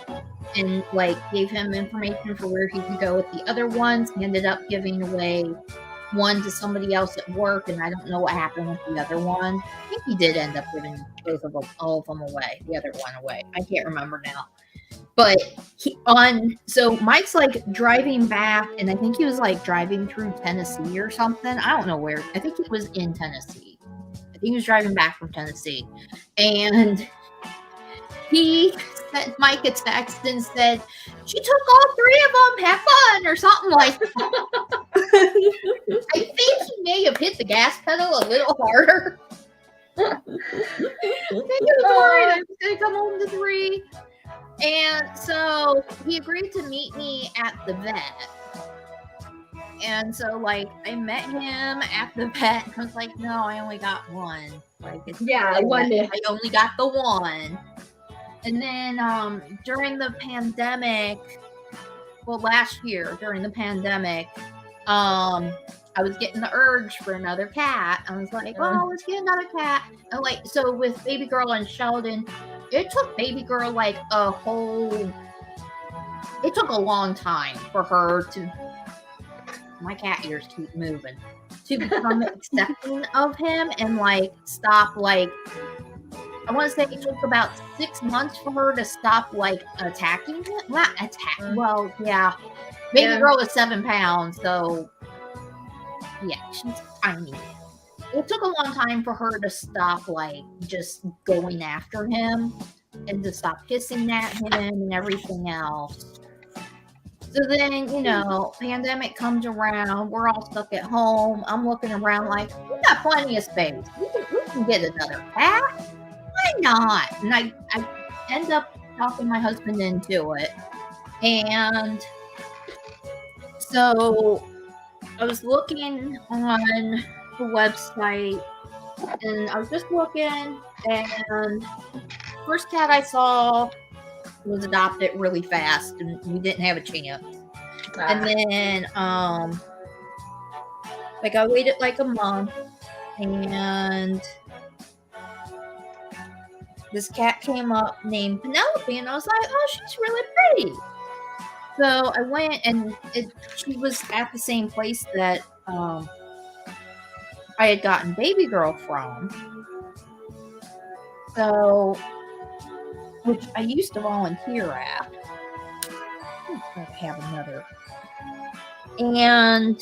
and like gave him information for where he could go with the other ones. He ended up giving away one to somebody else at work, and I don't know what happened with the other one. I think he did end up giving all of them away. The other one away. I can't remember now. But so Mike's like driving back, and I think he was like driving through Tennessee or something. I don't know where. I think he was in Tennessee. I think he was driving back from Tennessee, and he sent Mike a text and said, she took all 3 of them, have fun, or something like that. I think he may have hit the gas pedal a little harder. I think he was worried I was going to come home to 3. And so he agreed to meet me at the vet. And so, like, I met him at the vet. I was like, no, I only got one. Like, I only got the one. And then during the pandemic, last year during the pandemic, I was getting the urge for another cat. I was like, well, let's get another cat. And like, so with Baby Girl and Sheldon, it took Baby Girl like it took a long time for her to, my cat ears keep moving, to become accepting of him and like stop like, I want to say it took about 6 months for her to stop like attacking him. Not attack. Well, yeah. Baby Girl is 7 pounds, so yeah, she's tiny. It took a long time for her to stop like just going after him and to stop hissing at him and everything else. So then, pandemic comes around. We're all stuck at home. I'm looking around like, we got plenty of space. We can get another cat. Why not? And I end up talking my husband into it. And so I was looking on the website, and I was just looking, and first cat I saw was adopted really fast, and we didn't have a chance. And then like I waited like a month, and this cat came up named Penelope, and I was like, oh, she's really pretty. So I went, and she was at the same place that I had gotten Baby Girl from. So, which I used to volunteer at. I have another. And,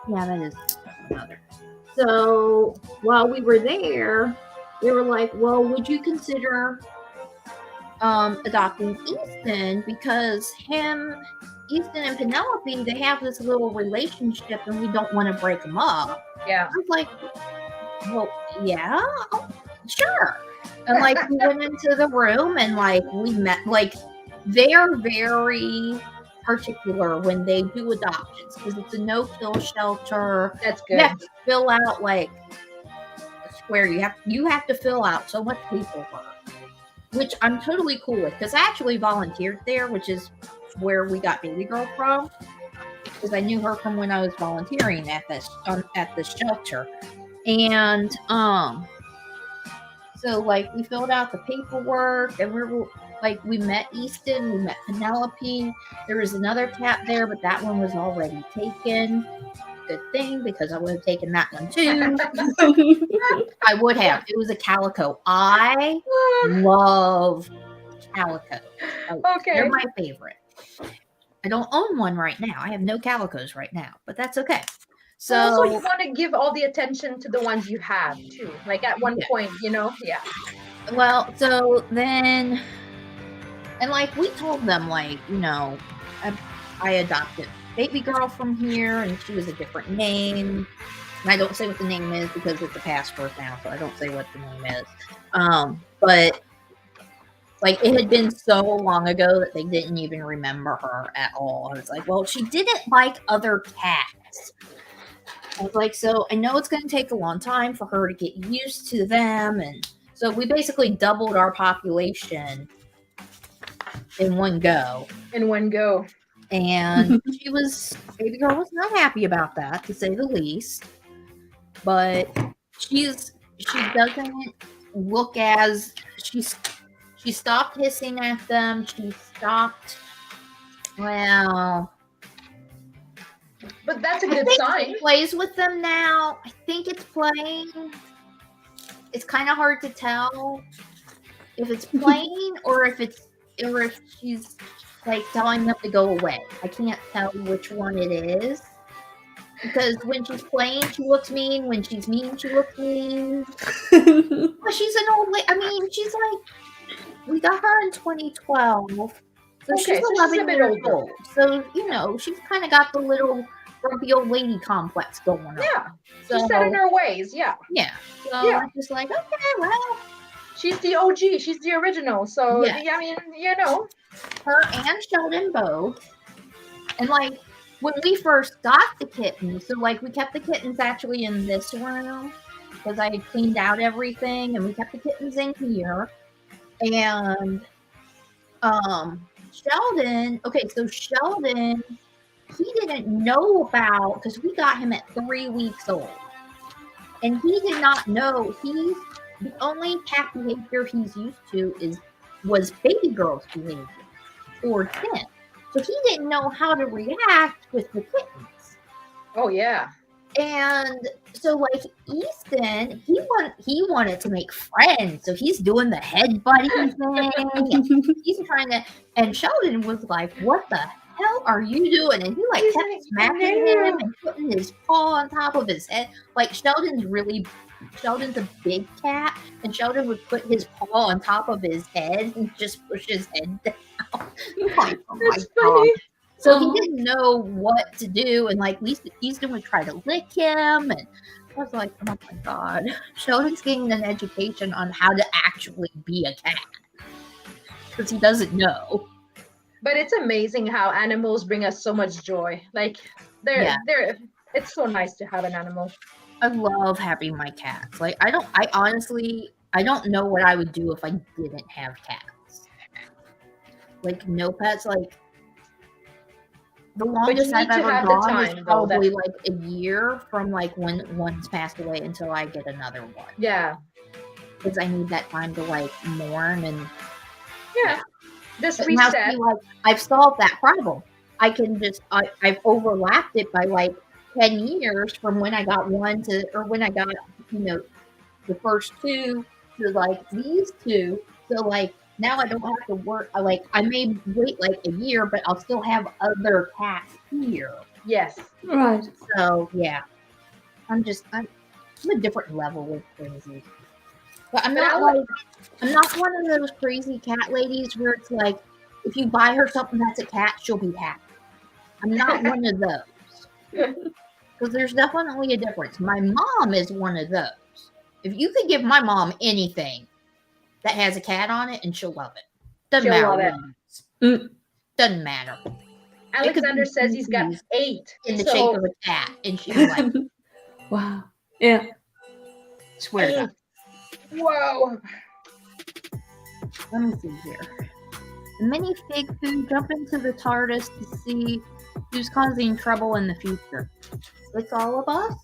yeah, that is another. So while we were there, they were like, well, would you consider adopting Easton? Because Easton and Penelope, they have this little relationship and we don't want to break them up. Yeah. I was like, well, yeah, sure. And like we went into the room and like we met, like they're very particular when they do adoptions because it's a no-kill shelter. That's good. You have to fill out like a square. You have to fill out so much paperwork. which I'm totally cool with because I actually volunteered there, which is where we got Baby Girl from. Because I knew her from when I was volunteering at this shelter, and so like we filled out the paperwork, and we met Easton, we met Penelope. There was another cat there, but that one was already taken. Good thing, because I would have taken that one too. I would have. It was a calico. I love calico. Okay. They're my favorite. I don't own one right now. I have no calicos right now, but that's okay. So also, you want to give all the attention to the ones you have too. Like at one point, yeah. Well, so then, and like we told them, like, I adopted Baby Girl from here, and she was a different name. And I don't say what the name is because it's a password now, so I don't say what the name is. But like it had been so long ago that they didn't even remember her at all. I was like, well, she didn't like other cats. I was like, so I know it's going to take a long time for her to get used to them. And so we basically doubled our population in one go. And Baby Girl was not happy about that, to say the least. But she doesn't look as she stopped hissing at them. She stopped. Well, but that's a good sign. She plays with them now. I think it's playing. It's kind of hard to tell if it's playing or if she's like telling them to go away. I can't tell which one it is. Because when she's playing, she looks mean. When she's mean, she looks mean. But she's an old lady. I mean, she's like, we got her in 2012. So she's 11 years old. So, she's kind of got the little grumpy old lady complex going on. Yeah. She's set in her ways. Yeah. Yeah. So I'm just like, okay, well. She's the OG. She's the original. So, I mean, Her and Sheldon both. And like, when we first got the kittens, so like we kept the kittens actually in this room because I had cleaned out everything, and we kept the kittens in here. And Sheldon, he didn't know about, because we got him at 3 weeks old, and he did not know. The only cat behavior he's used to was Baby Girl's behavior towards him. So he didn't know how to react with the kittens. Oh yeah. And so like Easton, he wanted to make friends. So he's doing the head buddy thing. He's trying to, and Sheldon was like, what the hell are you doing? And he like kept smacking him and putting his paw on top of his head. Like Sheldon's a big cat, and Sheldon would put his paw on top of his head and just push his head down. Like, oh my God. So he didn't know what to do, and like Easton would try to lick him, and I was like, oh my God, Sheldon's getting an education on how to actually be a cat because he doesn't know. But it's amazing how animals bring us so much joy. Like it's so nice to have an animal. I love having my cats. Like I don't know what I would do if I didn't have cats. Like no pets. Like the longest I've ever gone is probably like a year from like when one's passed away until I get another one. Yeah. Because I need that time to like mourn and just reset. Like I've solved that problem. I can just I've overlapped it by like 10 years from when I got when I got the first two to like these two. So like now I don't have to work. I may wait like a year, but I'll still have other cats here. Yes. Right. So yeah, I'm a different level with crazy. But I'm not one of those crazy cat ladies where it's like if you buy her something that's a cat, she'll be happy. I'm not one of those. Because there's definitely a difference. My mom is one of those. If you could give my mom anything that has a cat on it, and she'll love it. Doesn't matter. Doesn't matter. Alexander says he's got 8 in the shape of a cat, and she's like, "Wow, yeah." Swear to God. Whoa. Let me see here. The minifig who jump into the TARDIS to see who's causing trouble in the future. It's all of us.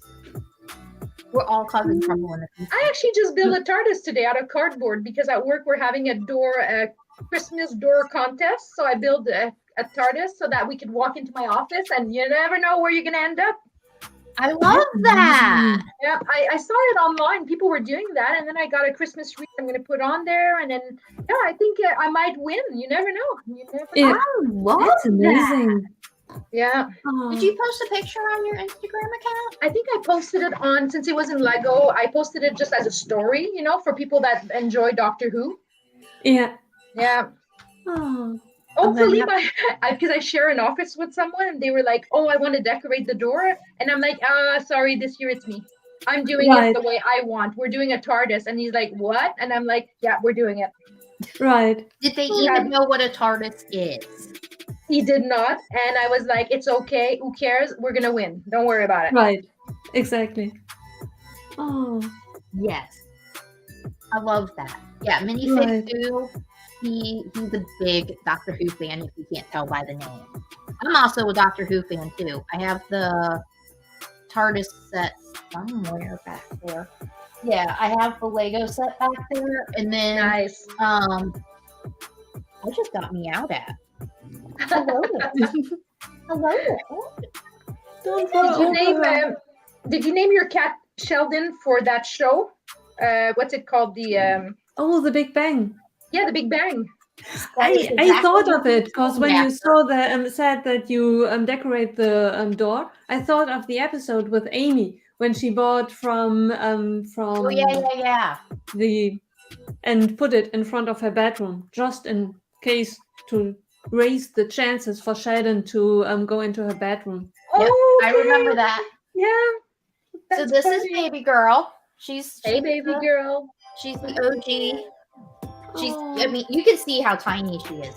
We're all causing trouble in the future. I actually just built a TARDIS today out of cardboard because at work we're having a Christmas door contest. So I built a TARDIS so that we could walk into my office and you never know where you're going to end up. I love that. Yeah, I saw it online. People were doing that. And then I got a Christmas tree I'm going to put on there. And then, yeah, I think I might win. You never know. You never know. I love That's amazing. that. Yeah. Did you post a picture on your Instagram account? I think I posted it on, since it was in Lego, I posted it just as a story, for people that enjoy Doctor Who. Yeah. Yeah. Oh. Hopefully, because I share an office with someone and they were like, oh, I want to decorate the door. And I'm like, sorry, this year it's me. I'm doing it the way I want. We're doing a TARDIS. And he's like, what? And I'm like, yeah, we're doing it. Right. Did they even know what a TARDIS is? He did not. And I was like, it's okay. Who cares? We're going to win. Don't worry about it. Right. Exactly. Oh. Yes. I love that. Yeah, Minifig too. He's a big Doctor Who fan, if you can't tell by the name. I'm also a Doctor Who fan too. I have the TARDIS set somewhere back there. Yeah, I have the Lego set back there, and then nice. I just got me out at. Hello. Hello. Did you name your cat Sheldon for that show? What's it called? The Big Bang. Yeah, the Big Bang. I thought of it because when you saw the said that you decorate the door, I thought of the episode with Amy when she bought from and put it in front of her bedroom just in case to raise the chances for Sheldon to go into her bedroom. Oh, I remember that. Yeah. So this is baby girl. She's baby girl. She's the OG. I mean, you can see how tiny she is.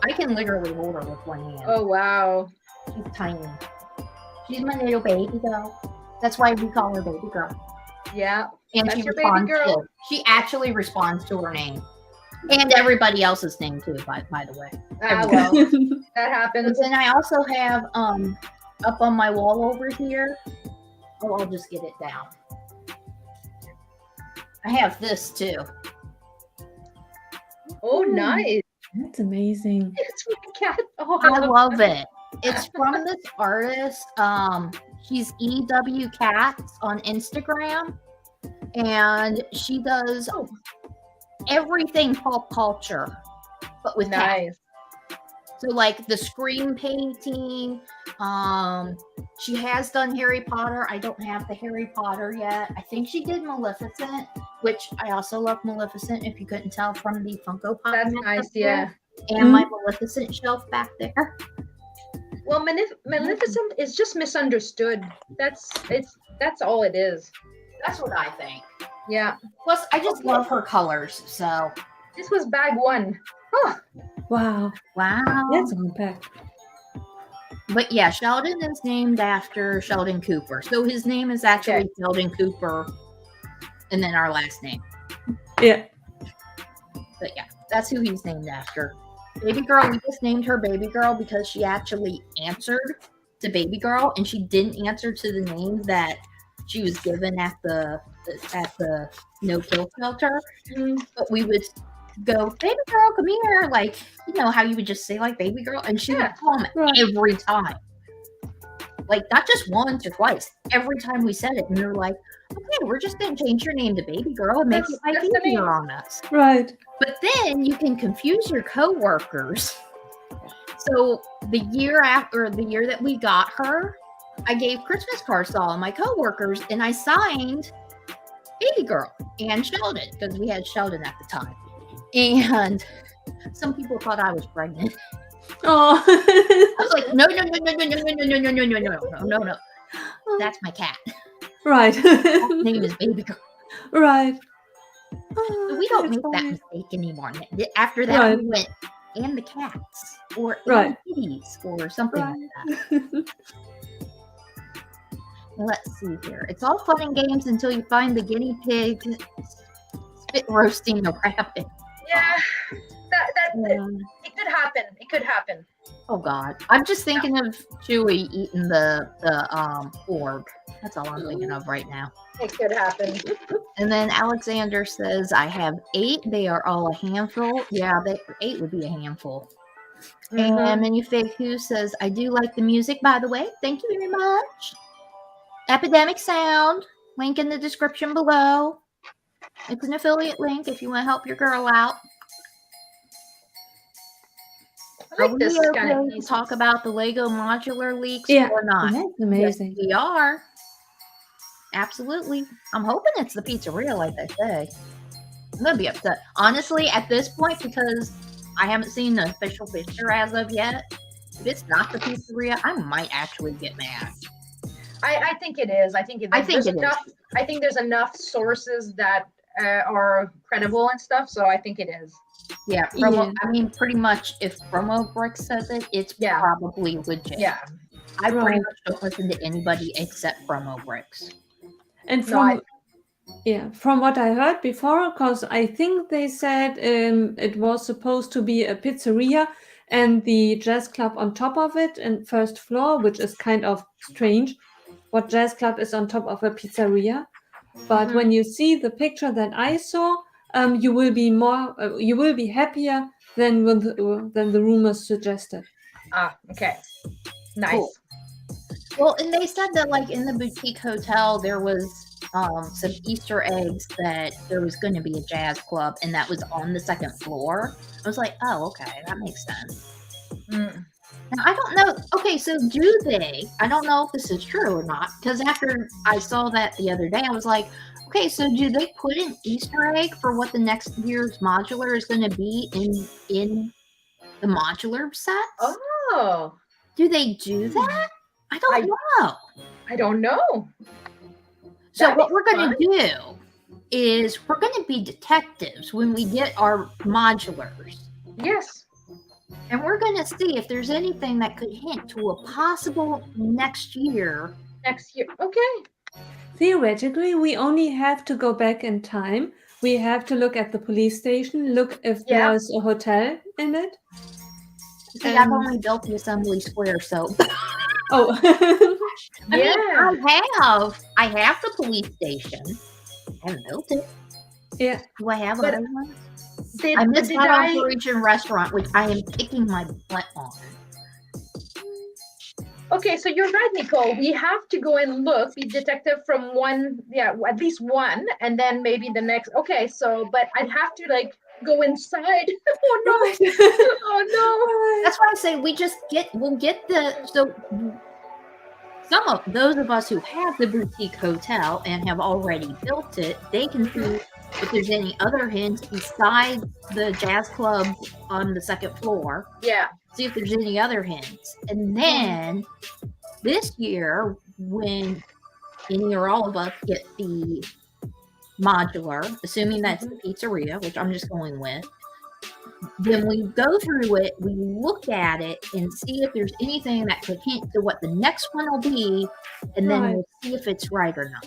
I can literally hold her with one hand. Oh, wow. She's tiny. She's my little baby girl. That's why we call her baby girl. Yeah. And she responds to, she actually responds to her name. And everybody else's name too, by the way. Well, that happens. And then I also have up on my wall over here. Oh, I'll just get it down. I have this too. Oh, nice. That's amazing. It's my cat. Oh, I love it. It's from this artist. She's EW Cats on Instagram. And she does everything pop culture, but with cats. So like the screen painting, she has done Harry Potter. I don't have the Harry Potter yet. I think she did Maleficent, which I also love Maleficent, if you couldn't tell from the Funko Pop. That's nice, yeah. And my Maleficent shelf back there. Well, Maleficent is just misunderstood. That's all it is. That's what I think. Yeah. Plus, I just love her colors, so. This was bag one. Huh. Wow. That's unpacked. But yeah, Sheldon is named after Sheldon Cooper. So his name is actually Sheldon Cooper, and then our last name. Yeah. But yeah, that's who he's named after. Baby girl, we just named her Baby Girl because she actually answered to Baby Girl, and she didn't answer to the name that she was given at the no-kill shelter. But we would go, baby girl, come here. Like, you know how you would just say, like, baby girl? And she would come every time. Like, not just once or twice. Every time we said it. And we were like, okay, we're just going to change your name to baby girl and make it like easier on us. Right. But then you can confuse your coworkers. So the year that we got her, I gave Christmas cards to all of my coworkers, and I signed Baby Girl and Sheldon because we had Sheldon at the time. And some people thought I was pregnant. Oh, I was like, no. That's my cat. Right. His name is Baby Girl. Right. So we don't make that mistake anymore. After that, we went, and the cats, or and kitties, or something like that. Let's see here. It's all fun and games until you find the guinea pig spit roasting the rabbit. Yeah, that Yeah. it could happen. It could happen. Oh God, I'm just thinking of Chewie eating the orb. That's all I'm thinking of right now. It could happen. And then Alexander says, "I have 8. They are all a handful." Yeah, 8 would be a handful. Mhm. And Minifig Who says, "I do like the music, by the way. Thank you very much." Epidemic Sound, link in the description below. It's an affiliate link if you want to help your girl out. I like this Are we kind of okay to piece. talk about the Lego modular leaks Yeah, or not? that's amazing. Yes, we are. Absolutely. I'm hoping it's the pizzeria, like they say. I'm gonna be upset, honestly, at this point, because I haven't seen the official picture as of yet. If it's not the pizzeria, I might actually get mad. I think it is. I think I think there's it is. enough. I think there's enough sources that are credible and stuff. So I think it is. Yeah, Yeah. I mean, pretty much, if Promo Brick says it, it's Yeah. probably legit. Yeah. I pretty Right. much don't listen to anybody except Promo Bricks. And No, from what I heard before, because I think they said it was supposed to be a pizzeria and the jazz club on top of it and first floor, which is kind of strange. What jazz club is on top of a pizzeria? But when you see the picture that I saw, you will be happier than the rumors suggested. okay. Nice. Cool. Well, and they said that, like, in the boutique hotel, there was some Easter eggs that there was going to be a jazz club, and that was on the second floor. I was like, oh, okay, that makes sense. Mm. Now, I don't know. Okay, so do they? I don't know if this is true or not, because after I saw that the other day, I was like, okay, so do they put an Easter egg for what the next year's modular is going to be in the modular sets? Oh, Do they do that? I don't know. I don't know. So That'd what be we're going fun. to do is we're going to be detectives when we get our modulars. Yes. And we're going to see if there's anything that could hint to a possible next year. Next year. Okay. Theoretically, we only have to go back in time. We have to look at the police station, look if Yeah. there's a hotel in it. See, I've only built the assembly square, so Oh, I Yeah. mean, I have the police station. I haven't built it. yeah. Do I have But other ones? Did, I missed did out on I? Parisian restaurant, which I am kicking my butt on. Okay, so you're right, Nicole. We have to go and look, be detective from one, at least one, and then maybe the next. Okay, so, but I'd have to like go inside. Oh no! Oh That's why I say we'll get so some of those of us who have the boutique hotel and have already built it, they can see if there's any other hints besides the jazz club on the second floor. no! Yeah. See if there's any other hints. And then this year, when any or all of us get the modular, assuming that's the pizzeria, which I'm just going with, then we go through it, we look at it and see if there's anything that could hint to what the next one will be, and then we'll see if it's right or not.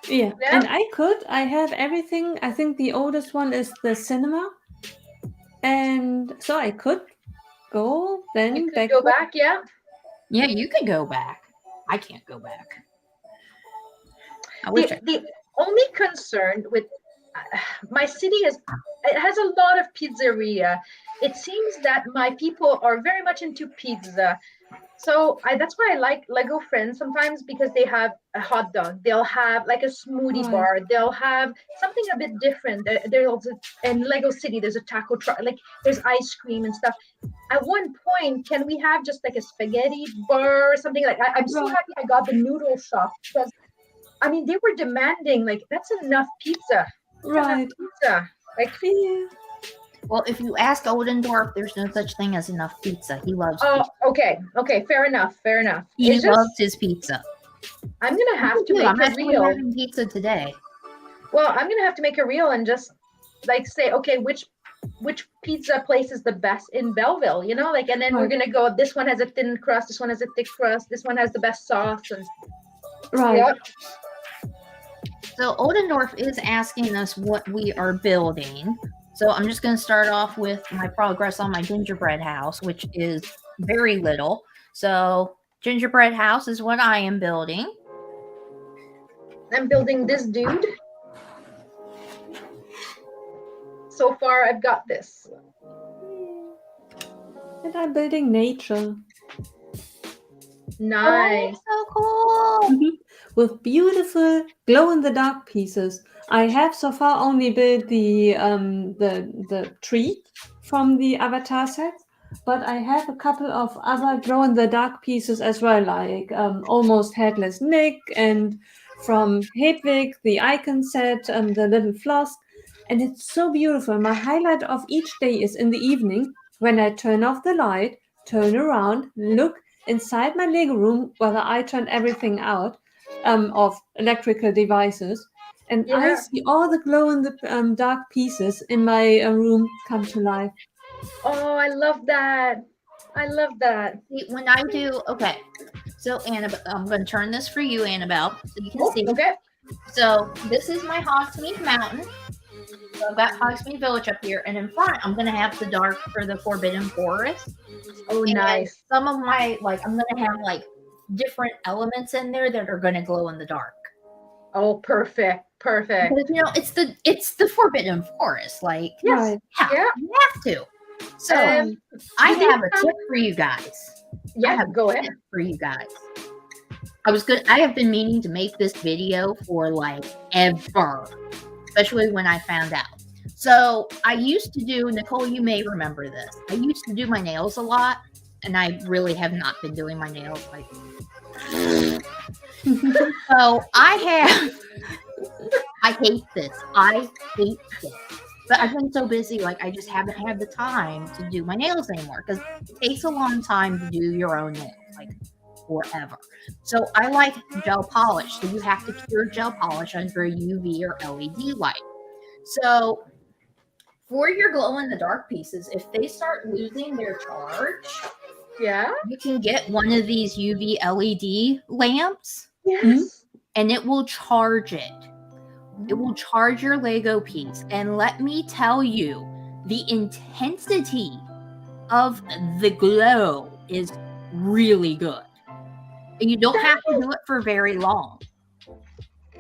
Yeah. And I have everything. I think the oldest one is the cinema. And so I could go then You could back. go back, yeah. Yeah, you could go back. I can't go back. I wish The only concern with my city is it has a lot of pizzeria. It seems that my people are very much into pizza. So that's why I like Lego Friends sometimes, because they have a hot dog. They'll have like a smoothie Right. bar. They'll have something a bit different. There's also in Lego City, there's a taco truck, like there's ice cream and stuff. At one point, can we have just like a spaghetti bar or something like that? I'm so Right. happy I got the noodle shop, because I mean they were demanding like that's enough pizza. Right. Pizza. Like Yeah. Well, if you ask Oldendorf, there's no such thing as enough pizza. He loves oh, pizza. okay, fair enough. He It's just, loves his pizza. I'm gonna have to I'm make a actually reel. having pizza today. Well, I'm gonna have to make a reel and just like say, okay, which pizza place is the best in Belleville, you know, like, and then we're gonna go. This one has a thin crust. This one has a thick crust. This one has the best sauce, and Right. yeah. So Oldendorf is asking us what we are building. So I'm just going to start off with my progress on my gingerbread house, which is very little. So gingerbread house is what I am building. I'm building this dude. So far, I've got this. And I'm building nature. Nice. Oh, so cool. With beautiful glow-in-the-dark pieces. I have so far only built the tree from the avatar set, but I have a couple of other glow-in-the-dark pieces as well, like Almost Headless Nick and from Hedwig, the icon set, the little floss. And it's so beautiful. My highlight of each day is in the evening when I turn off the light, turn around, look inside my Lego room, whether I turned everything out of electrical devices, and I see all the glow in the dark pieces in my room come to life. Oh, I love that. I love that. See, when I do, okay. So Annabelle, I'm going to turn this for you, Annabelle, so you can see. Okay. So this is my Hogsmeade Mountain. So I've got Hogsmeade Village up here, and in front, I'm going to have the dark for the Forbidden Forest. Oh, and nice. Some of my, like, I'm going to have, like, different elements in there that are going to glow in the dark. Oh, perfect. Perfect. Because, you know, it's the Forbidden Forest. Like, Yes. yeah, you have to. So I have a tip for you guys. Yeah, go ahead. For you guys. I have been meaning to make this video for like ever, especially when I found out. So I used to do, Nicole, you may remember this. I used to do my nails a lot, and I really have not been doing my nails like. So I hate this. I hate this. But I've been so busy, like I just haven't had the time to do my nails anymore because it takes a long time to do your own nails, like forever. So I like gel polish. So you have to cure gel polish under a UV or LED light. So for your glow-in-the-dark pieces, if they start losing their charge, you can get one of these UV LED lamps. Yes. And it will charge it. It will charge your Lego piece. And let me tell you, the intensity of the glow is really good. And you don't have to do it for very long.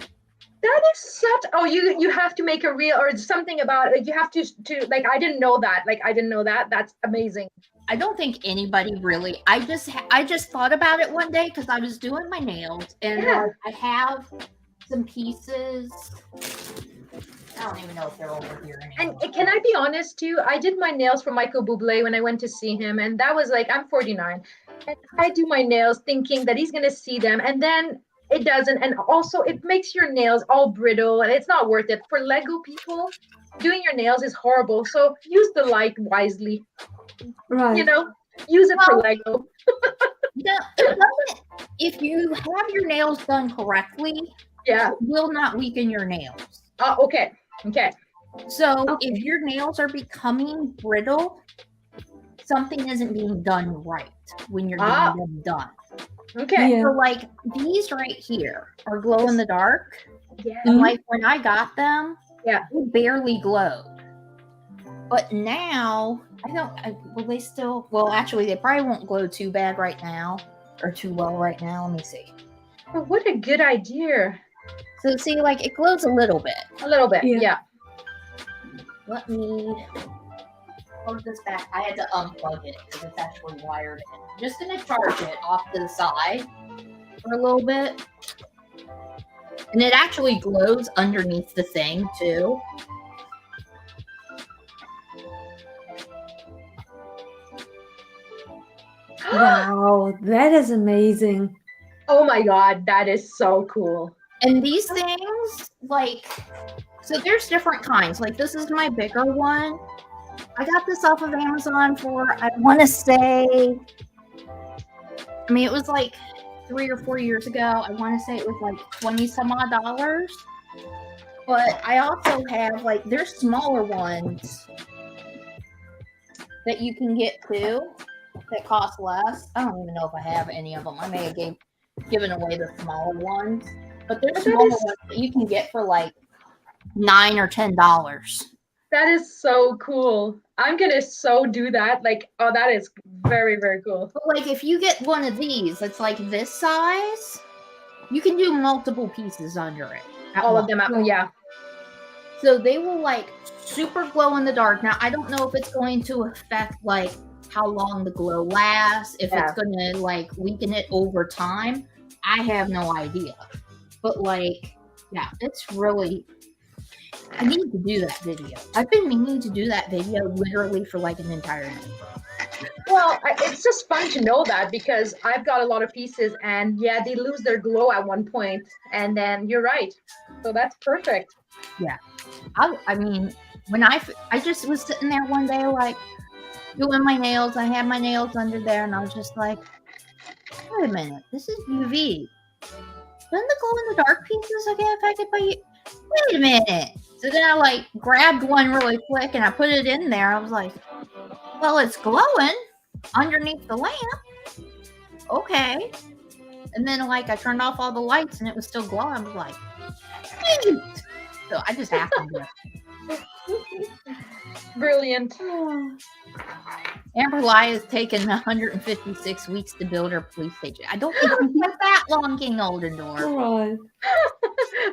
That is such. Oh, you have to make a reel or something about it. You have to like. I didn't know that. Like I didn't know that. That's amazing. I don't think anybody really. I just thought about it one day because I was doing my nails and I have some pieces. I don't even know if they're over here anymore. And can I be honest too? I did my nails for Michael Bublé when I went to see him, and that was like I'm 49, and I do my nails thinking that he's gonna see them, and then it doesn't, and also it makes your nails all brittle, and it's not worth it for Lego people. Doing your nails is horrible, so use the light wisely. Right. You know, use it for Lego. No, it doesn't. If you have your nails done correctly, it will not weaken your nails. Okay. So if your nails are becoming brittle, something isn't being done right when you're getting them done. Okay. So like these right here are glow in the dark. Yeah. And like when I got them, they barely glowed. But now will they still? Well, actually, they probably won't glow too bad right now or too well right now. Let me see. Oh, what a good idea. So see, like it glows a little bit. A little bit, yeah. Let me plug this back. I had to unplug it because it's actually wired in. I'm just gonna charge it off to the side for a little bit. And it actually glows underneath the thing too. Wow, that is amazing. Oh my God, that is so cool. And these things, like, so there's different kinds. Like, this is my bigger one. I got this off of Amazon for, I want to say, I mean, it was like 3 or 4 years ago. I want to say it was like 20 some odd dollars. But I also have, like, there's smaller ones that you can get too that cost less. I don't even know if I have any of them. I may have given away the smaller ones. But there's smaller ones that you can get for like $9 or $10. That is so cool. I'm gonna so do that. Like, oh, that is very, very cool. But like if you get one of these that's like this size, you can do multiple pieces under it. All of them out. Yeah. So they will like super glow in the dark. Now I don't know if it's going to affect like how long the glow lasts, if it's gonna like weaken it over time. I have no idea. But like, yeah, it's really, I need to do that video. I've been meaning to do that video literally for like an entire day. Well, it's just fun to know that because I've got a lot of pieces and yeah, they lose their glow at one point and then you're right. So that's perfect. Yeah. I mean, when I just was sitting there one day like doing my nails. I had my nails under there and I was just like, wait a minute, this is UV. Doesn't the glow in the dark pieces get affected by you? Wait a minute. So then I like grabbed one really quick and I put it in there. I was like, well, it's glowing underneath the lamp. Okay. And then like I turned off all the lights and it was still glowing. I was like, wait. So I just happened to. Brilliant. Amber Lai has taken 156 weeks to build her police station. I don't think it's like that long, King Oldendor. Right.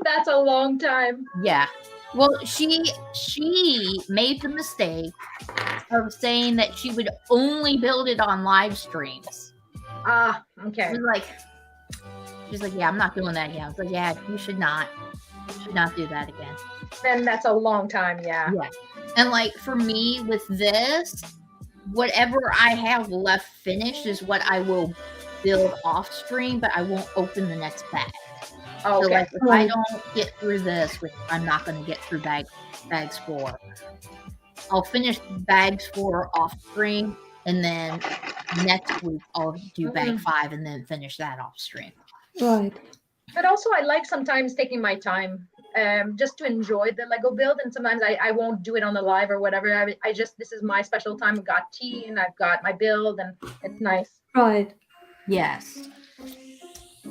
That's a long time. Yeah. Well, she made the mistake of saying that she would only build it on live streams. Ah, okay. She's like, yeah, I'm not doing that again. I was like, yeah, you should not do that again. Then that's a long time, yeah. Yeah. And like for me with this, whatever I have left finished is what I will build off stream, but I won't open the next bag. Oh, okay. So like if I don't get through this, which I'm not going to get through bags 4, I'll finish bags 4 off stream, and then next week I'll do bag 5 and then finish that off stream. Right. But also I like sometimes taking my time just to enjoy the Lego build, and sometimes I won't do it on the live or whatever. I just, this is my special time. I've got tea and I've got my build and it's nice. Right. Yes.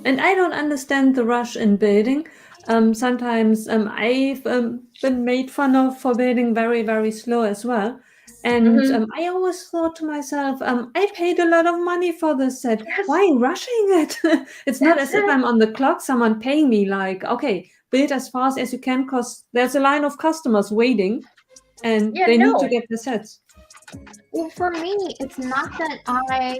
And I don't understand the rush in building. Sometimes I've been made fun of for building very, very slow as well. And I always thought to myself, I paid a lot of money for this set. Yes. Why rushing it? It's not as if I'm on the clock, someone paying me like, okay, build as fast as you can because there's a line of customers waiting and they need to get the sets. Well, for me, it's not that I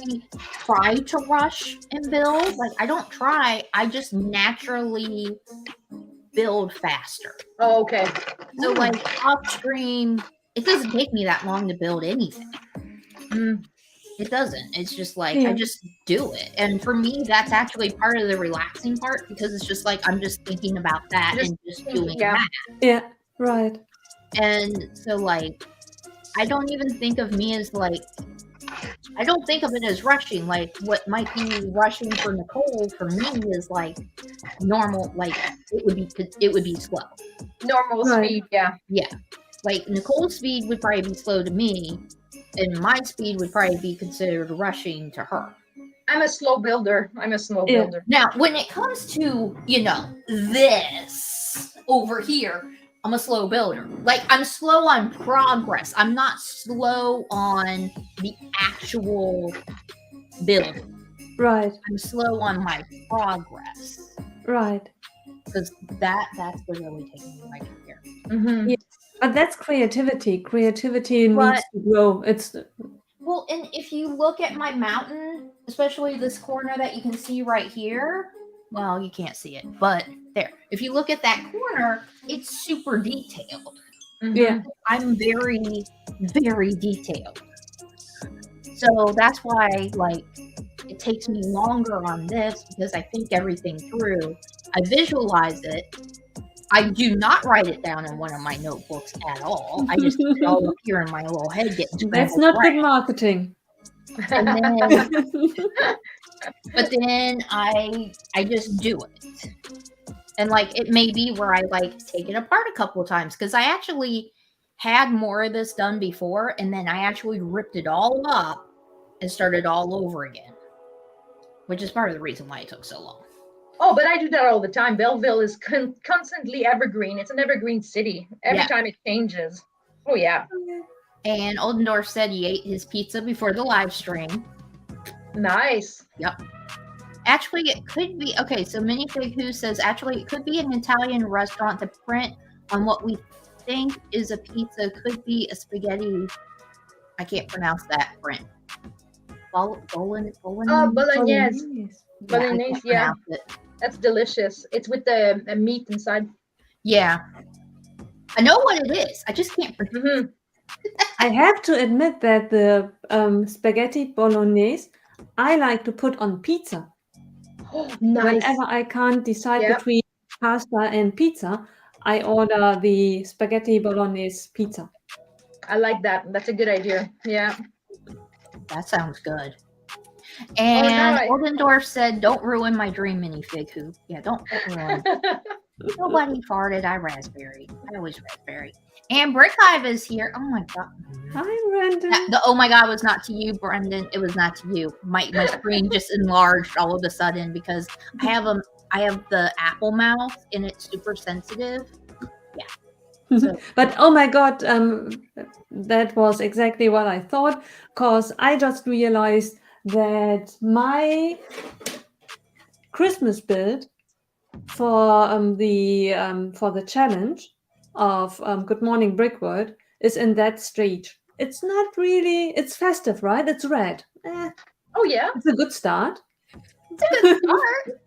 try to rush and build. Like, I don't try. I just naturally build faster. Oh, okay. So, like, off stream, it doesn't take me that long to build anything. It doesn't. It's just like, I just do it. And for me, that's actually part of the relaxing part because it's just like, I'm just thinking about that and just doing that. Yeah, right. And so, like, I don't even think of me as like, I don't think of it as rushing. Like what might be rushing for Nicole for me is like normal. Like it would be slow. Normal speed, yeah. Yeah. Like Nicole's speed would probably be slow to me, and my speed would probably be considered rushing to her. I'm a slow builder. Now, when it comes to, this over here, I'm a slow builder. Like, I'm slow on progress. I'm not slow on the actual building. Right. I'm slow on my progress. Right. Because that's what's really taking me right here. Mm-hmm. Yeah. But that's creativity. Creativity needs to grow. Well, and if you look at my mountain, especially this corner that you can see right here, well, you can't see it, but there. If you look at that corner, it's super detailed. Yeah. I'm very, very detailed. So that's why, like, it takes me longer on this because I think everything through. I visualize it. I do not write it down in one of my notebooks at all. I just put it all up here in my little head. That's not good marketing. And then, but then I just do it. And like it may be where I like take it apart a couple of times because I actually had more of this done before, and then I actually ripped it all up and started all over again, which is part of the reason why it took so long. Oh, but I do that all the time. Belleville is constantly evergreen. It's an evergreen city. Every time it changes. Oh yeah. And Oldendorf said he ate his pizza before the live stream. Nice. Yep. Actually, it could be okay. So Minifig Who says actually it could be an Italian restaurant. The print on what we think is a pizza could be a spaghetti. I can't pronounce that print. Bolognese. Bolognese. Bolognese, yeah. It. That's delicious. It's with the meat inside. Yeah. I know what it is. I just can't pronounce I have to admit that the spaghetti bolognese I like to put on pizza. Oh, nice. Whenever I can't decide between pasta and pizza, I order the spaghetti bolognese pizza. I like that. That's a good idea. Yeah. That sounds good. And Oldendorf said, "Don't ruin my dream, Minifig Who." Yeah, don't ruin. Nobody farted. I raspberry. I always raspberry. And Brick Hive is here. Oh my god. Hi, Brandon. The oh my god was not to you, Brendan. It was not to you. My screen just enlarged all of a sudden because I have the Apple mouth and it's super sensitive. Yeah. So. But oh my god, that was exactly what I thought, because I just realized that my Christmas build for the challenge of Good Morning Brickworld is in that stage. It's not really. It's festive, right? It's red. Oh yeah, it's a good start. It's a good start.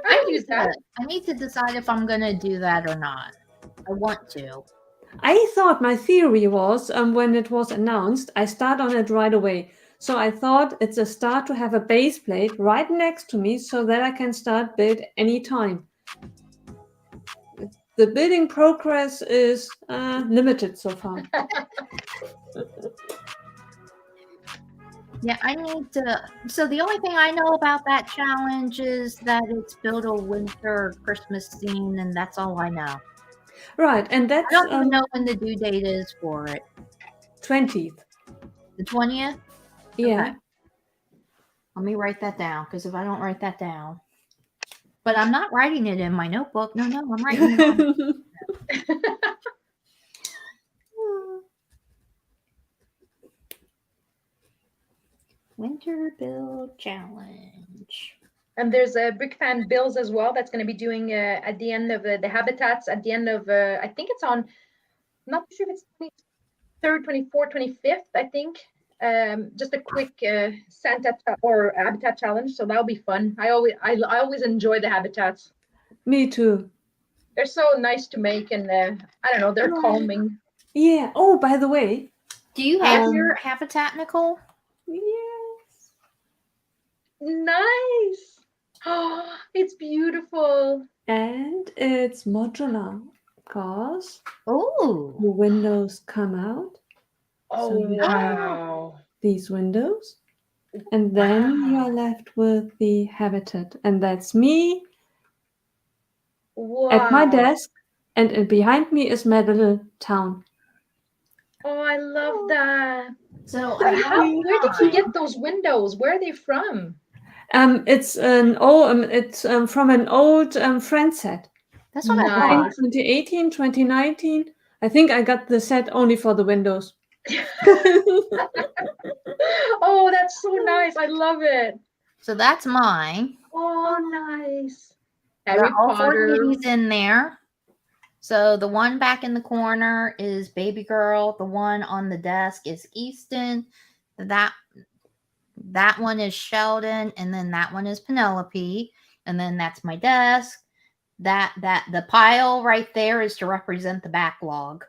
I use that. I need to decide if I'm gonna do that or not. I want to. I thought my theory was when it was announced, I start on it right away. So I thought it's a start to have a base plate right next to me so that I can start build anytime. The building progress is limited so far. Yeah, I need to. So the only thing I know about that challenge is that it's build a winter Christmas scene, and that's all I know. Right, and that's. I don't even know when the due date is for it. 20th. The 20th? Yeah. Okay. Let me write that down, because if I don't write that down. But I'm not writing it in my notebook. No, I'm writing it Winter Build Challenge. And there's a Brick Fan Bills as well that's going to be doing at the end of the habitats at the end of I think it's on, I'm not sure if it's 23rd, 24th, 25th, I think. Just a quick Santa or habitat challenge, so that'll be fun. I always enjoy the habitats. Me too. They're so nice to make, and I don't know, they're calming. Yeah. Oh, by the way, do you have your habitat, Nicole? Yes. Nice. Oh, it's beautiful. And it's modular because the windows come out. Oh, so wow. These windows. And then you're left with the habitat. And that's me at my desk. And behind me is my little town. Oh, I love that. So where did you get those windows? Where are they from? It's from an old Friends set. That's what I thought. 2018, 2019. I think I got the set only for the windows. Oh, that's so nice. I love it. So that's mine. Oh, nice. Harry Potter. All 4 kitties in there. So the one back in the corner is Baby Girl. The one on the desk is Easton. That one is Sheldon, and then that one is Penelope, and then that's my desk. That the pile right there is to represent the backlog.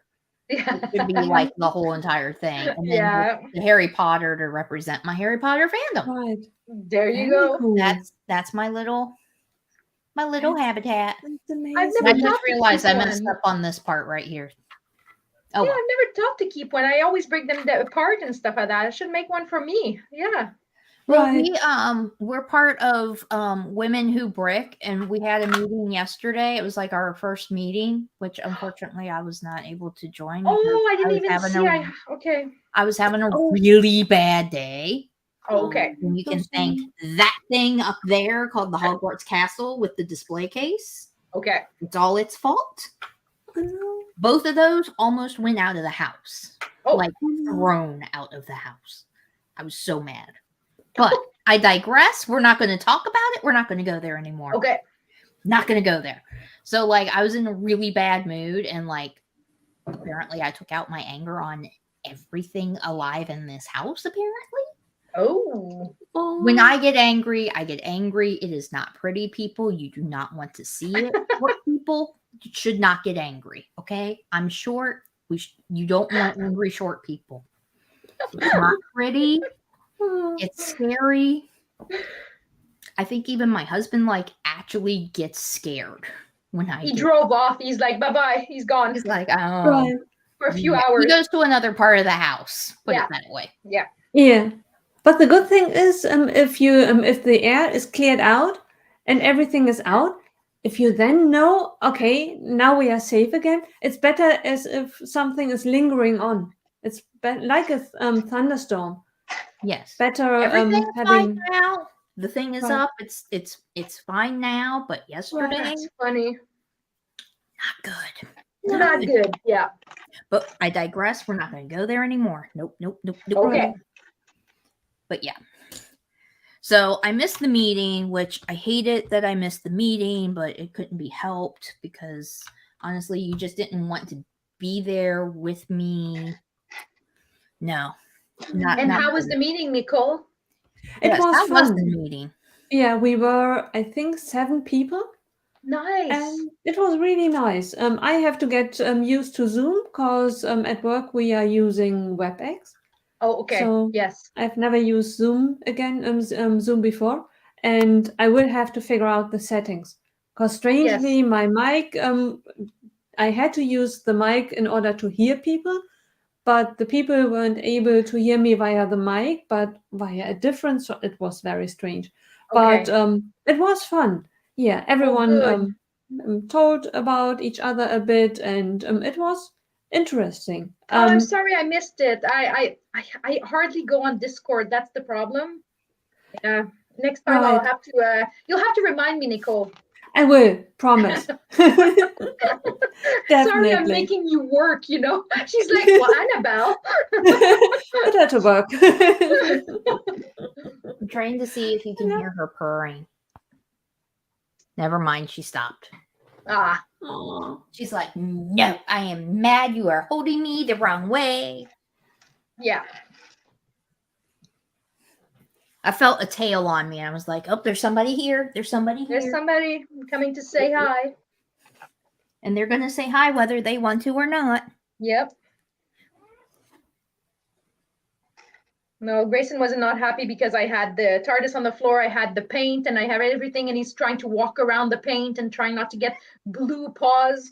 Yeah. It could be like the whole entire thing, and then the Harry Potter to represent my Harry Potter fandom. Right there, you go. Cool. That's my little habitat. That's amazing. I just realized I messed up on this part right here. Oh, yeah, I've never thought to keep one. I always break them apart and stuff like that. I should make one for me. Yeah. Well, we're part of Women Who Brick, and we had a meeting yesterday. It was like our first meeting, which unfortunately I was not able to join. Oh, I didn't even see. Okay. I was having a really bad day. Oh, okay. And you can thank that thing up there called the Hogwarts Castle with the display case. Okay. It's all its fault. Both of those almost went out of the house. Oh. Like thrown out of the house. I was so mad. But I digress. We're not going to talk about it. We're not going to go there anymore. Okay. Not going to go there. So like I was in a really bad mood, and like apparently I took out my anger on everything alive in this house, apparently. Oh. When I get angry, I get angry. It is not pretty, people. You do not want to see it. Short people should not get angry, okay? I'm short. You don't want angry short people. It's not pretty. It's scary. I think even my husband like actually gets scared when He drove off. He's like, bye-bye. He's gone. He's like, Right. For a few hours. He goes to another part of the house. Put it that way. Yeah. Yeah. But the good thing is, if the air is cleared out and everything is out, if you then know, okay, now we are safe again, it's better as if something is lingering on. It's like a thunderstorm. Yes. Better Everything's having fine now. The thing is Right. up. It's fine now. But yesterday, That's funny. not good. Not good. Yeah. But I digress. We're not going to go there anymore. Nope. Okay. But yeah. So I missed the meeting, which I hate it that I missed the meeting, but it couldn't be helped because honestly, you just didn't want to be there with me. No. And how was the meeting, Nicole? It Yes, was how was fun. the meeting? Yeah, we were, I think, 7 people. Nice. And it was really nice. I have to get used to Zoom because at work we are using WebEx. Oh, okay. So yes. I've never used Zoom Zoom before, and I will have to figure out the settings. Because strangely, my mic, I had to use the mic in order to hear people, but the people weren't able to hear me via the mic, but via a different. So it was very strange. Okay. But it was fun. Yeah, everyone told about each other a bit, and it was interesting. I'm sorry I missed it. I hardly go on Discord. That's the problem. Yeah. Next time I'll have to. You'll have to remind me, Nicole. I will, promise. Sorry, I'm making you work. You know, she's like, well, Anabelle. Put her to work. I'm trying to see if you can hear her purring. Never mind, she stopped. Ah. Aww. She's like, no, I am mad. You are holding me the wrong way. Yeah. I felt a tail on me. I was like, oh, there's somebody here. There's somebody here. There's somebody coming to say hi. And they're going to say hi whether they want to or not. Yep. No, Grayson was not happy because I had the TARDIS on the floor, I had the paint, and I had everything, and he's trying to walk around the paint and trying not to get blue paws.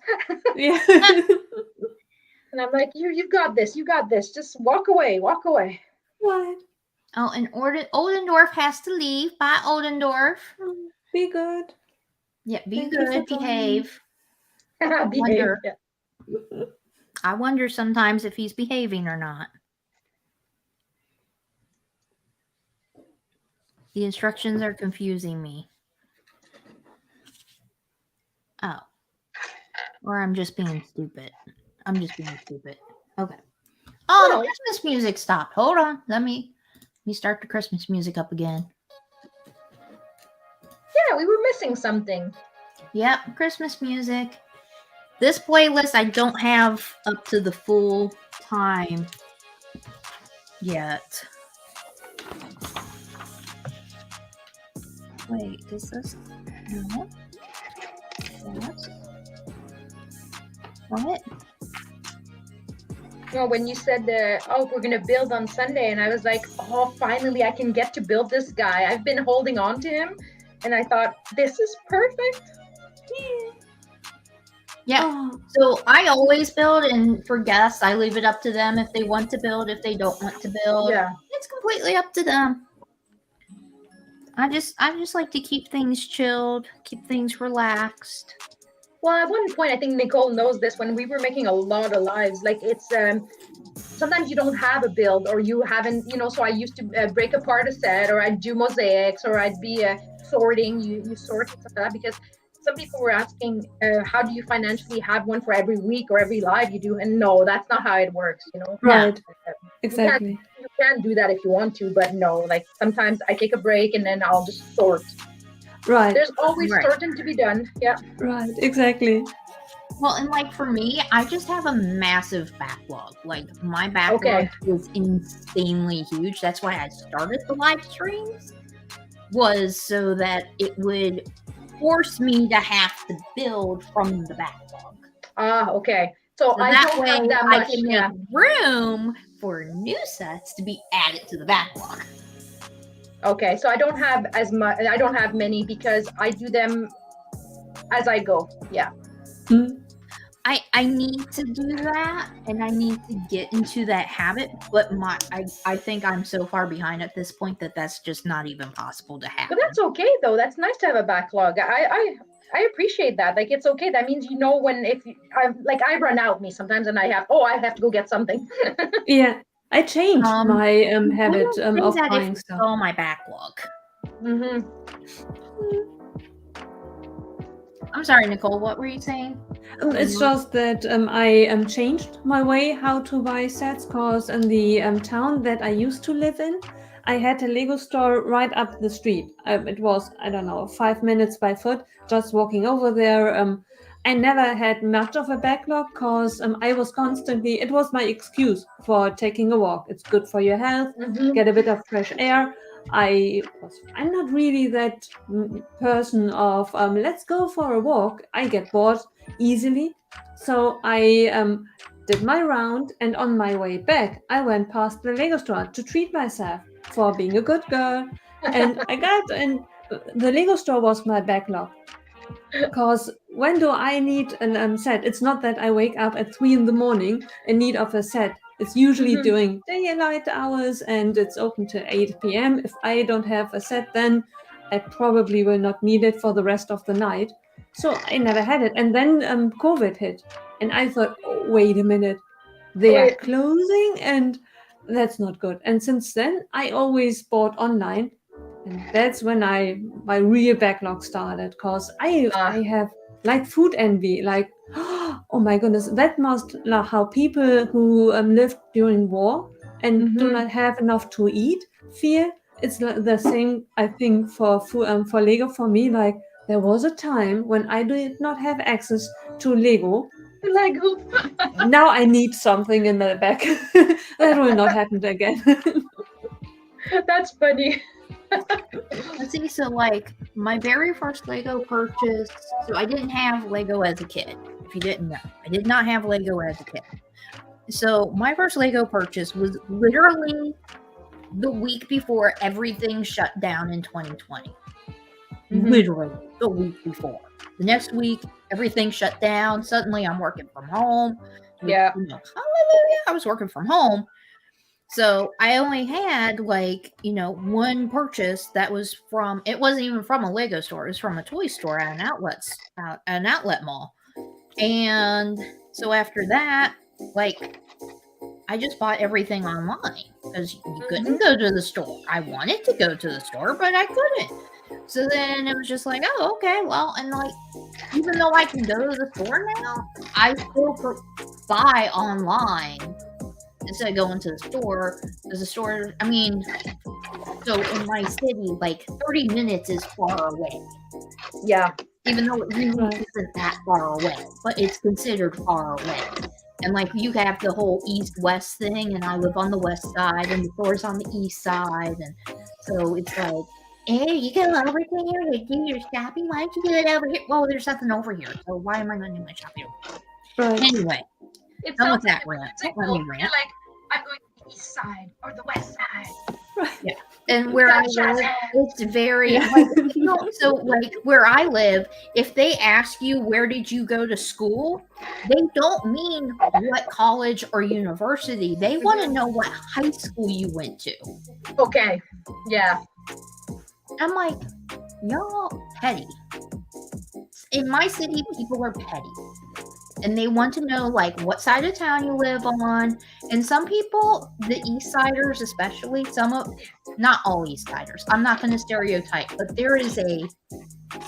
Yeah. And I'm like, you've got this, you got this. Just walk away, walk away. What? Oh, and Oldendorf has to leave. Bye, Oldendorf. Be good. Yeah, be Thank you good, for behave. Behave. Yeah. I wonder sometimes if he's behaving or not. The instructions are confusing me. Oh. Or I'm just being stupid. I'm just being stupid. Okay. Oh, the Christmas music stopped. Hold on. Let me start the Christmas music up again. Yeah, we were missing something. Yep, Christmas music. This playlist I don't have up to the full time yet. Wait, is this? No. What? Well, when you said, oh, we're going to build on Sunday, and I was like, oh, finally I can get to build this guy. I've been holding on to him, and I thought, this is perfect. Yeah. Oh. So I always build, and for guests, I leave it up to them if they want to build, if they don't want to build. Yeah. It's completely up to them. I just like to keep things chilled, keep things relaxed. Well, at one point, I think Nicole knows this, when we were making a lot of lives, like it's, sometimes you don't have a build, or you haven't, so I used to break apart a set, or I'd do mosaics, or I'd be sorting, you sort stuff like that, because some people were asking, how do you financially have one for every week or every live you do? And no, that's not how it works, you know. Right. You Exactly. can do that if you want to, but no, like sometimes I take a break and then I'll just sort. Right. There's always Right. sorting to be done. Yeah. Right. Exactly. Well, and like for me, I just have a massive backlog. Like my backlog Okay. is insanely huge. That's why I started the live streams, was so that it would force me to have to build from the backlog. Okay. So I that don't way have that I much. can make Yeah. room for new sets to be added to the backlog. Okay. So I don't have as much. I don't have many because I do them as I go. Yeah. I need to do that, and I need to get into that habit, but I think I'm so far behind at this point that that's just not even possible to happen. But that's okay though. That's nice to have a backlog. I appreciate that. Like it's okay. That means you know when I run out me sometimes and I have to go get something. Yeah. I changed my habit I don't of think that buying if stuff. all my backlog. Mm-hmm. I'm sorry, Nicole. What were you saying? It's just that I changed my way how to buy sets, because in the town that I used to live in, I had a Lego store right up the street. It was, I don't know, 5 minutes by foot, just walking over there. I never had much of a backlog because I was constantly, it was my excuse for taking a walk. It's good for your health, Mm-hmm. get a bit of fresh air. I'm not really that person of let's go for a walk. I get bored easily, so I did my round, and on my way back I went past the Lego store to treat myself for being a good girl, and the Lego store was my backlog. Because when do I need a set? It's not that I wake up at 3 in the morning in need of a set. It's usually during daylight hours, and it's open to 8 p.m. If I don't have a set, then I probably will not need it for the rest of the night. So I never had it. And then COVID hit, and I thought, oh, wait a minute, they are closing, and that's not good. And since then, I always bought online. And that's when my real backlog started, because I have like food envy, like, oh my goodness, that must like how people who lived during war and do not have enough to eat feel. It's the same, I think, for food, for Lego. For me, like, there was a time when I did not have access to Lego. Now I need something in the back. That will not happen again. That's funny. Let's see, so like my very first Lego purchase, so I didn't have Lego as a kid. If you didn't know, I did not have Lego as a kid. So my first Lego purchase was literally the week before everything shut down in 2020. Literally the week before. The next week, everything shut down. Suddenly I'm working from home. Yeah. Hallelujah, I was working from home. So I only had one purchase that was it wasn't even from a Lego store. It was from a toy store at an outlet mall. And so after that, I just bought everything online because you couldn't go to the store. I wanted to go to the store, but I couldn't. So then it was just like, oh, okay, well, and even though I can go to the store now, I still buy online instead of going to the store. Because the store, so in my city, 30 minutes is far away. Yeah. Even though it really isn't that far away, but it's considered far away. And you have the whole east-west thing, and I live on the west side, and the store's on the east side, and so it's hey, you go over here to do your shopping. Why don't you do it over here? Well, there's nothing over here, so why am I going to do my shopping over here? Right. Anyway, It's done with that rant. Don't let me rant. You're like, I'm going to the east side or the west side. Yeah. And where I live, it's very so where I live, if they ask you where did you go to school, they don't mean what college or university. They want to know what high school you went to. Okay. Yeah. I'm like, y'all petty. In my city, people are petty. And they want to know what side of town you live on. And some people, the East Siders especially, not all East Siders, I'm not going to stereotype, but there is a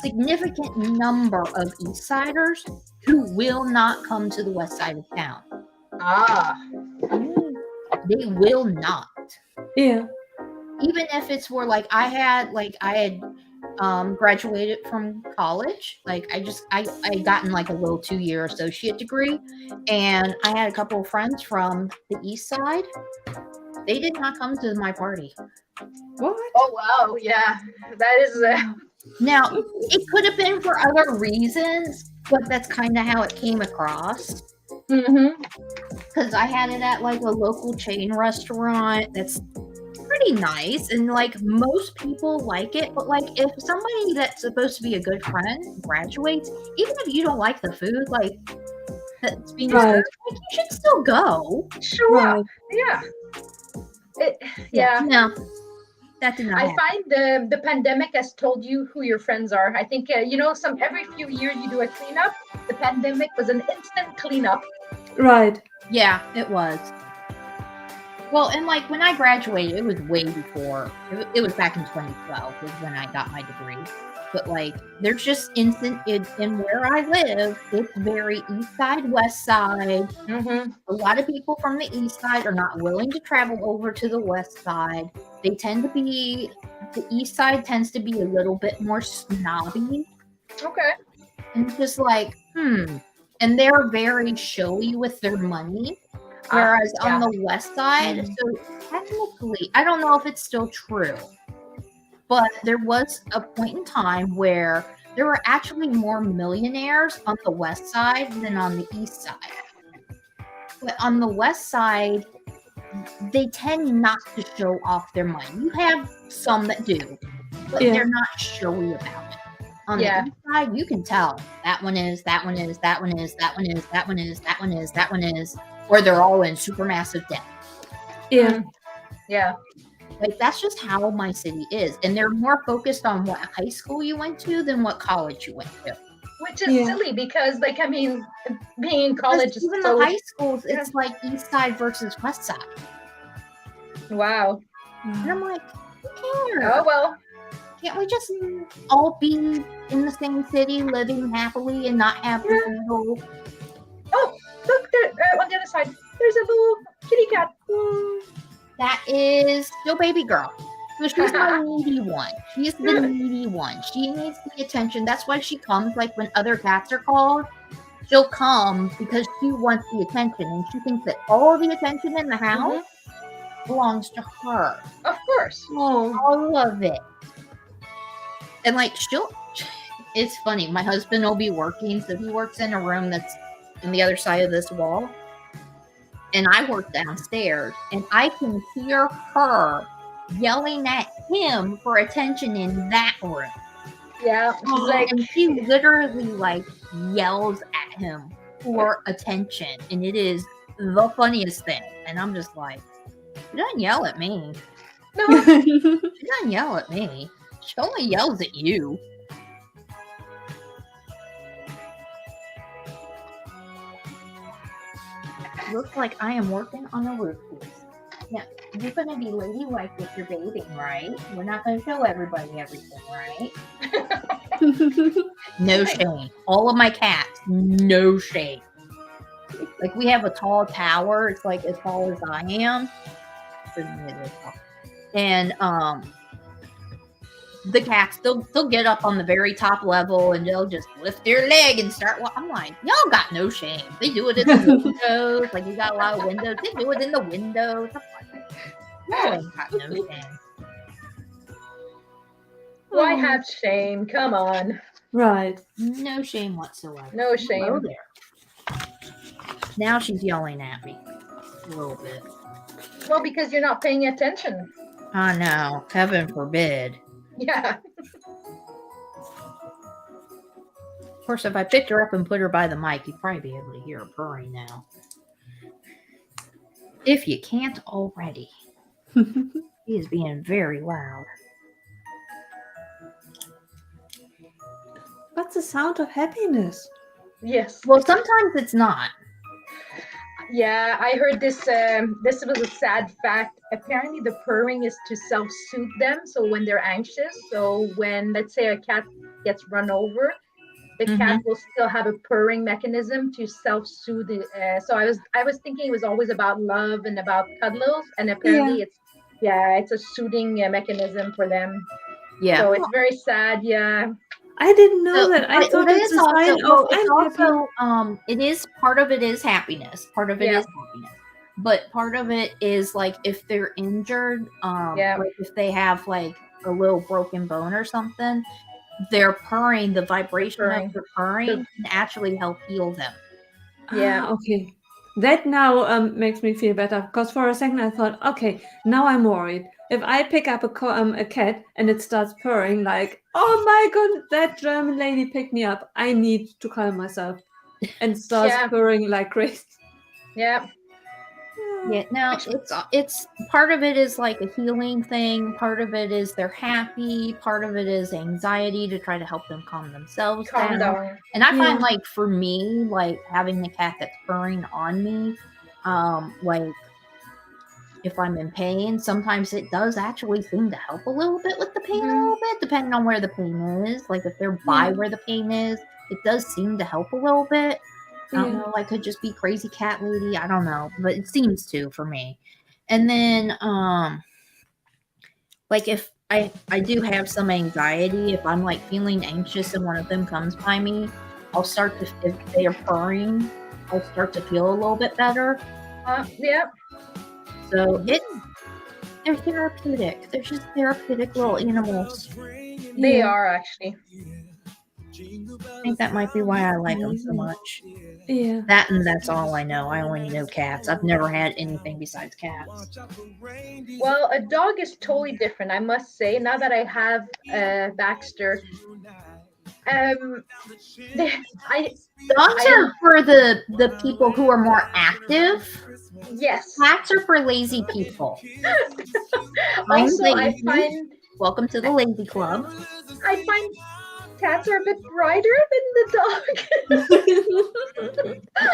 significant number of East Siders who will not come to the west side of town. Ah. They will not. Yeah. Even if it's where like I had graduated from college. Like I gotten like a little 2-year associate degree, and I had a couple of friends from the east side. They did not come to my party. What? Oh wow, yeah, that is. Now it could have been for other reasons, but that's kind of how it came across. Because I had it at like a local chain restaurant that's pretty nice, and like most people like it, but like if somebody that's supposed to be a good friend graduates, even if you don't like the food like that's being served, like, you should still go. Sure. Right. Yeah. Yeah. No, that did not I happen. find the pandemic has told you who your friends are. I think every few years you do a cleanup. The pandemic was an instant cleanup. Right. Yeah, it was. Well, and like when I graduated, it was way before. It was back in 2012 was when I got my degree. But like, there's just instant in where I live. It's very east side, west side. A lot of people from the east side are not willing to travel over to the west side. They tend to be the east side tends to be a little bit more snobby. Okay. And just like, and they're very showy with their money. Whereas on the west side, so technically, I don't know if it's still true, but there was a point in time where there were actually more millionaires on the west side than on the east side. But on the west side, they tend not to show off their money. You have some that do, but they're not showy about it. On the east side, you can tell that one is, that one is, that one is, that one is, that one is, that one is, that one is. Or they're all in supermassive debt. Yeah. Yeah. Like that's just how my city is. And they're more focused on what high school you went to than what college you went to. Which is silly because like I mean being in college is even the high schools, it's like east side versus west side. Wow. And I'm like, who cares? Oh well. Can't we just all be in the same city living happily and not have little Look, there, on the other side, there's a little kitty cat. That is still baby girl. So she's my needy one. She's the needy one. She needs the attention. That's why she comes. Like when other cats are called, she'll come because she wants the attention, and she thinks that all the attention in the house belongs to her. Of course. All of it. And like it's funny. My husband will be working, so he works in a room that's on the other side of this wall, and I work downstairs, and I can hear her yelling at him for attention in that room. Yeah, and she literally like yells at him for attention, and it is the funniest thing. And I'm just like, she doesn't yell at me. No, she doesn't yell at me. She only yells at you. Looks like I am working on a roof piece. Now, you're going to be ladylike with your bathing, right? We're not going to show everybody everything, right? No shame. All of my cats, no shame. Like, we have a tall tower. It's like as tall as I am. And, the cats, they'll get up on the very top level and they'll just lift their leg and start. I'm like, y'all got no shame. They do it in the windows. Like, you got a lot of windows. They do it in the windows. Y'all ain't got no shame. Why have shame? Come on. Right. No shame whatsoever. No shame. Hello there. Now she's yelling at me a little bit. Well, because you're not paying attention. I know. Heaven forbid. Yeah. Of course, if I picked her up and put her by the mic, you'd probably be able to hear her purring now. If you can't already. He is being very loud. What's the sound of happiness? Yes. Well, sometimes it's not. Yeah, I heard this. This was a sad fact. Apparently, the purring is to self-soothe them. So when they're anxious, so when let's say a cat gets run over, the cat Mhm. will still have a purring mechanism to self-soothe. So I was thinking it was always about love and about cuddles, and Yeah. apparently it's a soothing mechanism for them. Yeah. So it's very sad. Yeah, I didn't know So, that. I but thought it it's is a sign also of well. It's I'm happy. also it is part of it is happiness. Part of it yeah, is happiness, but part of it is like if they're injured, yeah, like if they have like a little broken bone or something, their purring, the vibration of purring. their purring The can actually help heal them. yeah, Okay. That now makes me feel better because for a second I thought, okay, now I'm worried. If I pick up a cat and it starts purring like, oh my god, that German lady picked me up, I need to calm myself and starts yeah, purring like crazy. yeah. Yeah, no, Which it's part of it is like a healing thing. Part of it is they're happy. Part of it is anxiety to try to help them calm themselves calm down. down. And I Yeah. find like for me, like having the cat that's purring on me, like if I'm in pain, sometimes it does actually seem to help a little bit with the pain a Mhm. little bit, depending on where the pain is. Like if they're by Yeah. where the pain is, it does seem to help a little bit. I don't Yeah. know, I could just be crazy cat lady. I don't know, but it seems to for me. And then like if I do have some anxiety, if I'm like feeling anxious and one of them comes by me, I'll start to if they are purring, I'll start to feel a little bit better. Yeah, So they're therapeutic. They're just therapeutic little animals. they Yeah. are actually. I think that might be why I like them so much. Yeah. That and that's all I know. I only know cats. I've never had anything besides cats. Well, a dog is totally different, I must say. Now that I have Baxter, um, I Dogs I are for the people who are more active. yes. Cats are for lazy people. I'm Also, lazy. Welcome to the lazy club. I find cats are a bit brighter than the dog.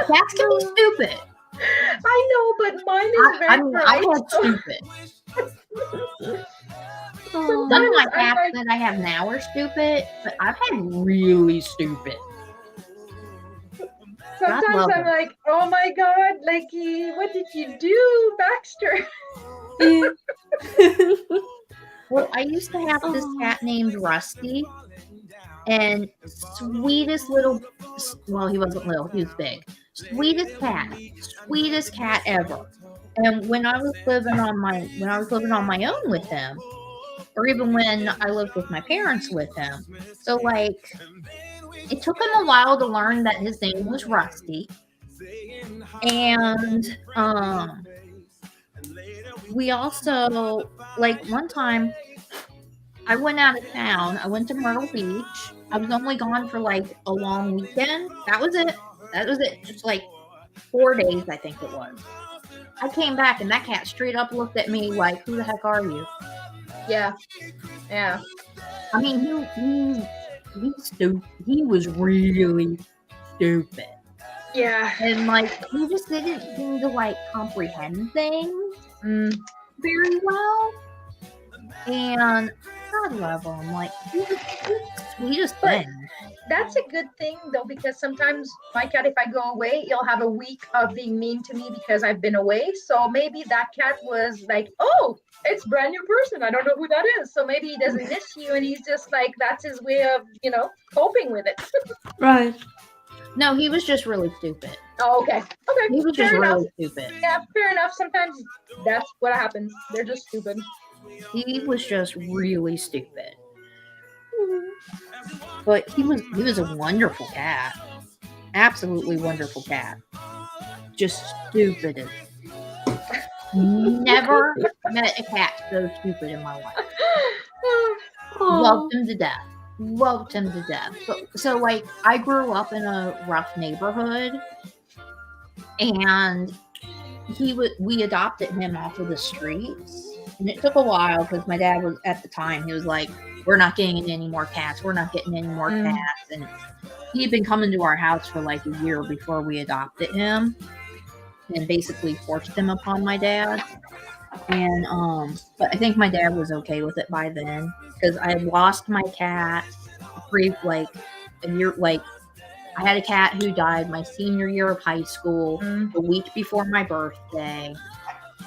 Cats can be stupid. I know, but mine is very I bright. had stupid. None of Sometimes my I'm cats like, that I have now are stupid, but I've had really stupid. sometimes love I'm them. like, oh my god, like, what did you do, Baxter? Yeah. Well, I used to have this cat named Rusty, and sweetest little. Well, he wasn't little; he was big. Sweetest cat ever. And when I was living on my own with him, or even when I lived with my parents with him, so like it took him a while to learn that his name was Rusty, and we also like one time I went out of town. I went to Myrtle Beach. I was only gone for like a long weekend. That was it. Just like 4 days, I think it was. I came back and that cat straight up looked at me like, "Who the heck are you?" Yeah, yeah. I mean, he's stupid. He was really stupid, Yeah. and like he just didn't seem to like comprehend things very well. And I love him. Like he's the sweetest But thing. that's a good thing though, because sometimes my cat, if I go away, he'll have a week of being mean to me because I've been away. So maybe that cat was like, oh, it's brand new person. I don't know who that is. So maybe he doesn't miss you and he's just like, that's his way of, coping with it. Right. No, he was just really stupid. Oh, okay. Okay. He was just Fair enough. really stupid. Yeah, fair enough. Sometimes that's what happens. They're just stupid. He was just really stupid. But he was a wonderful cat. Absolutely wonderful cat. Just stupid as never met a cat so stupid in my life. Loved him to death. Loved him to death. So like I grew up in a rough neighborhood, and we adopted him off of the streets. And it took a while because my dad was at the time, he was like, "We're not getting any more cats. We're not getting any more cats." And he'd been coming to our house for like a year before we adopted him. and basically forced them upon my dad. And but I think my dad was okay with it by then because I had lost my cat a year. Like I had a cat who died my senior year of high school, the week before my birthday.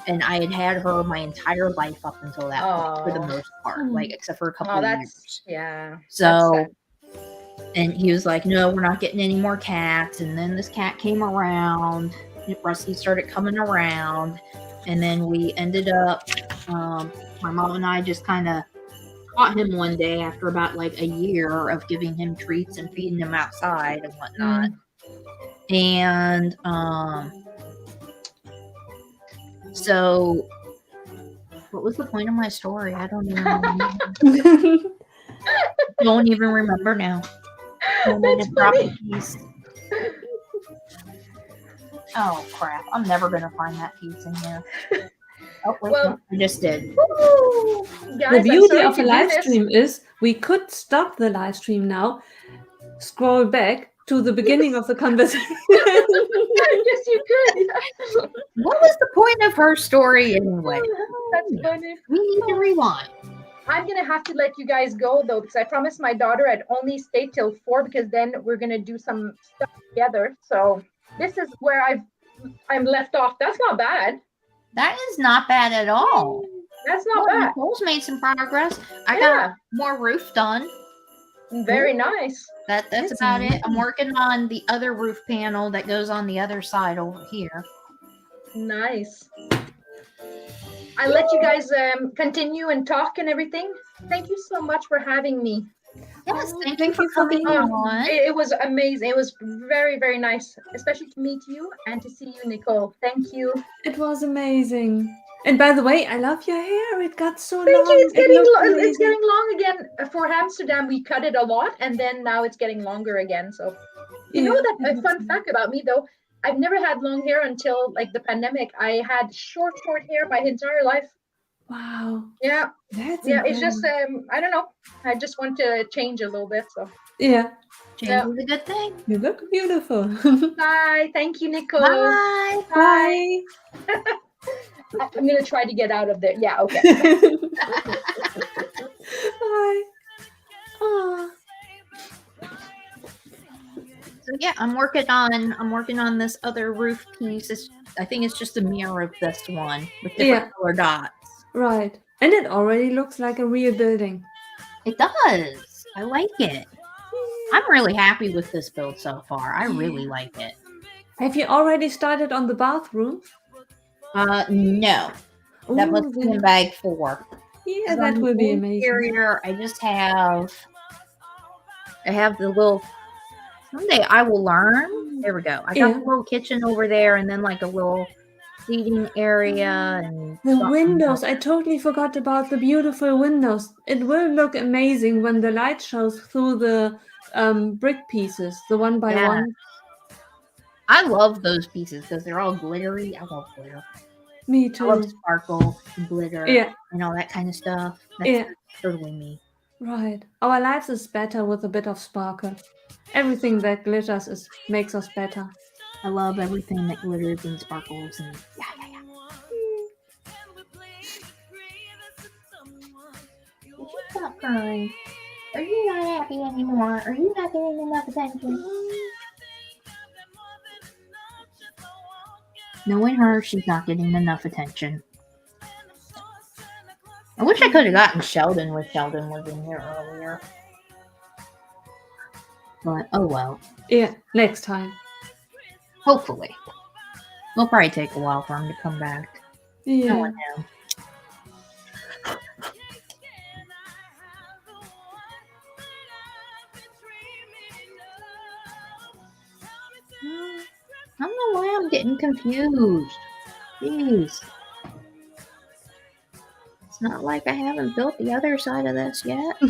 And I had had her my entire life up until that point, for the most part, like except for a couple of years. Yeah. So, and he was like, "No, we're not getting any more cats." And then this cat came around. Rusty started coming around, and then we ended up. My mom and I just kind of caught him one day after about like a year of giving him treats and feeding him outside and whatnot. And so, what was the point of my story? I don't even remember. Don't even remember now. That's funny. Oh crap! I'm never gonna find that piece in here. Oh wait, Well, no, I just did. Woo! Guys, The beauty I'm of a sorry live to do stream is we could stop the live stream now, scroll back to the beginning of the conversation. Yes, you could. What was the point of her story anyway? That's funny. We need to rewind. I'm gonna have to let you guys go though, because I promised my daughter I'd only stay till 4 because then we're gonna do some stuff together. So this is where I'm left off. That's not bad. That is not bad at all. That's not bad. Nicole's made some progress. I got more roof done. Very nice. That's about it. I'm working on the other roof panel that goes on the other side over here. Nice. I let you guys continue and talk and everything. Thank you so much for having me. Yes, thank you for coming on. It was amazing. It was very, very nice, especially to meet you and to see you, Nicole. Thank you. It was amazing. And by the way, I love your hair. It got so long. Thank you. It's getting long again. For Amsterdam, we cut it a lot, and then now it's getting longer again. So, you know that a fun fact about me though, I've never had long hair until like the pandemic. I had short hair my entire life. Wow. Yeah. That's it's just I don't know. I just want to change a little bit. So yeah. Change is a good thing. You look beautiful. Bye. Thank you, Nicole. Bye. Bye. I'm gonna try to get out of there. Yeah, okay. Bye. Aww. So yeah, I'm working on this other roof piece. I think it's just a mirror of this one with different color dots. Right. And it already looks like a real building. It does. I like it. I'm really happy with this build so far. I really like it. Have you already started on the bathroom? No. That was in bag 4. Yeah, that would be amazing. Interior, I have the little. Someday I will learn. There we go. I got the little kitchen over there, and then like a little seating area and the windows. I totally forgot about the beautiful windows. It will look amazing when the light shows through the brick pieces, the one by one. I love those pieces because they're all glittery. I love glitter. Me too. I love sparkle and glitter and all that kind of stuff. That's totally me. Right. Our lives is better with a bit of sparkle. Everything that glitters makes us better. I love everything that glitters and sparkles and Did you stop crying? Are you not happy anymore? Are you not getting enough attention? Knowing her, she's not getting enough attention. I wish I could have gotten Sheldon when Sheldon was in here earlier. But, oh well. Yeah, next time. Hopefully. It'll probably take a while for him to come back. Yeah. No one knows. I don't know why I'm getting confused. Jeez. It's not like I haven't built the other side of this yet. I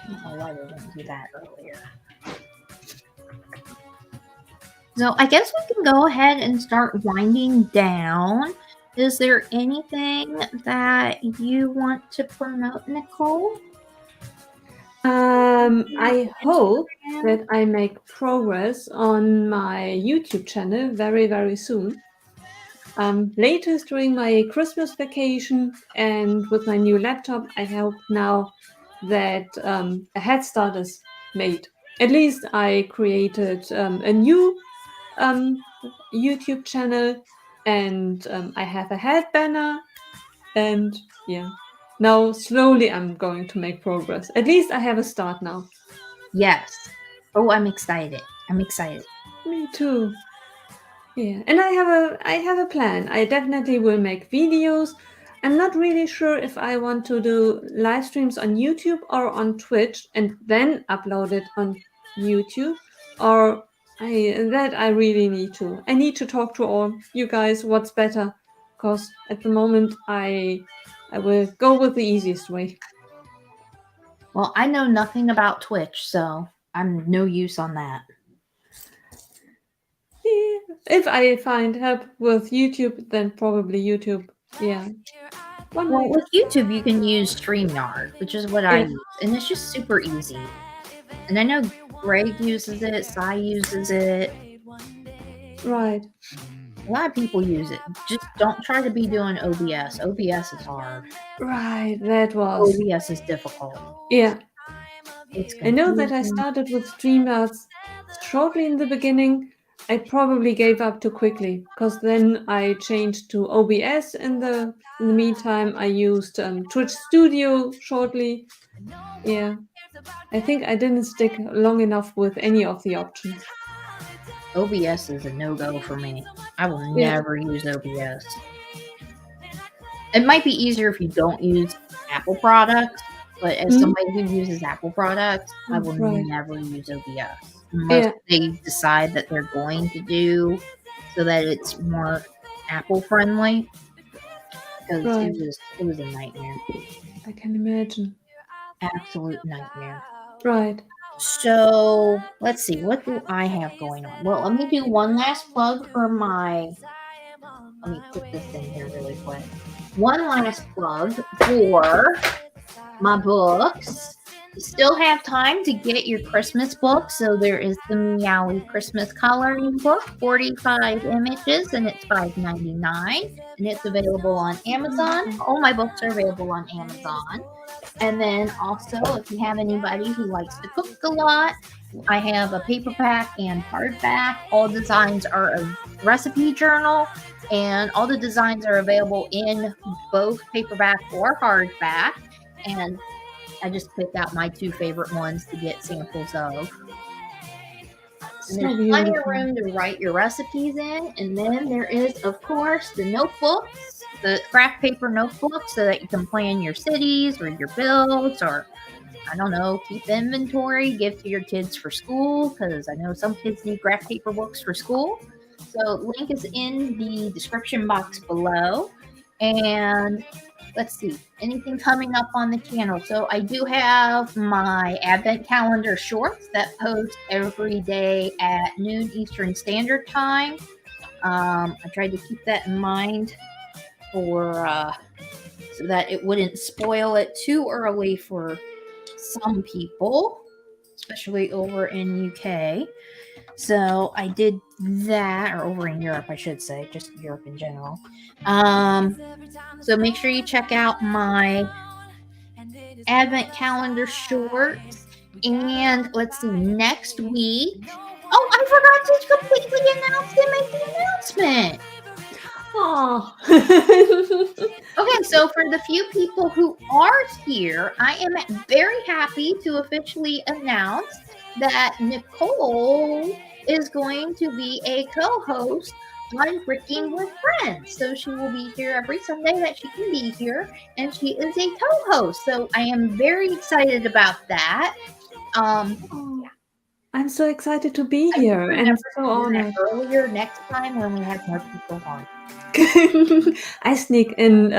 don't know why they didn't do that earlier. So I guess we can go ahead and start winding down. Is there anything that you want to promote, Nicole? I hope that I make progress on my YouTube channel very, very soon. Latest during my Christmas vacation and with my new laptop, I hope now that a head start is made. At least I created a new YouTube channel and I have a head banner. And yeah, now slowly I'm going to make progress. At least I have a start now. Yes. Oh, I'm excited. I'm excited. Me too. Yeah, and I have a plan. I definitely will make videos. I'm not really sure if I want to do live streams on YouTube or on Twitch and then upload it on YouTube, or I really need to. I need to talk to all you guys what's better, because at the moment I will go with the easiest way. Well, I know nothing about Twitch, so I'm no use on that. Yeah. If I find help with YouTube, then probably YouTube. Yeah. One Well, day. with YouTube, you can use StreamYard, which is what I Yeah. use, and it's just super easy. And I know Greg uses it, Sai uses it, Right. a lot of people use it. Just don't try to be doing OBS. OBS is hard. Right. That was. OBS is difficult. Yeah. It's I know that I confusing. started with StreamYards shortly in the beginning. I probably gave up too quickly because then I changed to OBS in the meantime. I used Twitch Studio shortly. Yeah. I think I didn't stick long enough with any of the options. OBS is a no-go for me. I will Yeah. never use OBS. It might be easier if you don't use Apple products, but as Mhm. somebody who uses Apple products, I will Right. never use OBS unless Yeah. they decide that they're going to do so that it's more Apple friendly. Because Right. it was a nightmare, I can imagine. absolute nightmare. Right. So let's see, what do I have going on? Well, let me do one last plug for my. Let me put this in here really quick. One last plug for my books. You still have time to get your Christmas book. So there is the Meowie Christmas coloring book, 45 images, and it's $5.99. And it's available on Amazon. All my books are available on Amazon. And then also, if you have anybody who likes to cook a lot, I have a paperback and hardback. All designs are a recipe journal, and all the designs are available in both paperback or hardback. And I just picked out my two favorite ones to get samples of. And there's plenty of room to write your recipes in. And then there is, of course, the notebooks, the craft paper notebooks, so that you can plan your cities or your bills, or I don't know, keep inventory, give to your kids for school, because I know some kids need craft paper books for school. So link is in the description box below. And let's see, anything coming up on the channel. So I do have my advent calendar shorts that post every day at noon Eastern Standard Time. I tried to keep that in mind for so that it wouldn't spoil it too early for some people, especially over in UK. So I did that, or over in Europe, I should say, just Europe in general. So make sure you check out my advent calendar shorts. And let's see, next week. Oh, I forgot to completely announce and make the announcement. Oh. Okay, so for the few people who are here, I am very happy to officially announce that Nicole is going to be a co-host on Bricking with Friends. So she will be here every Sunday that she can be here, and she is a co-host. So I am very excited about that. I'm so excited to be here and so honored. Earlier next time when we have more people on. I sneak in,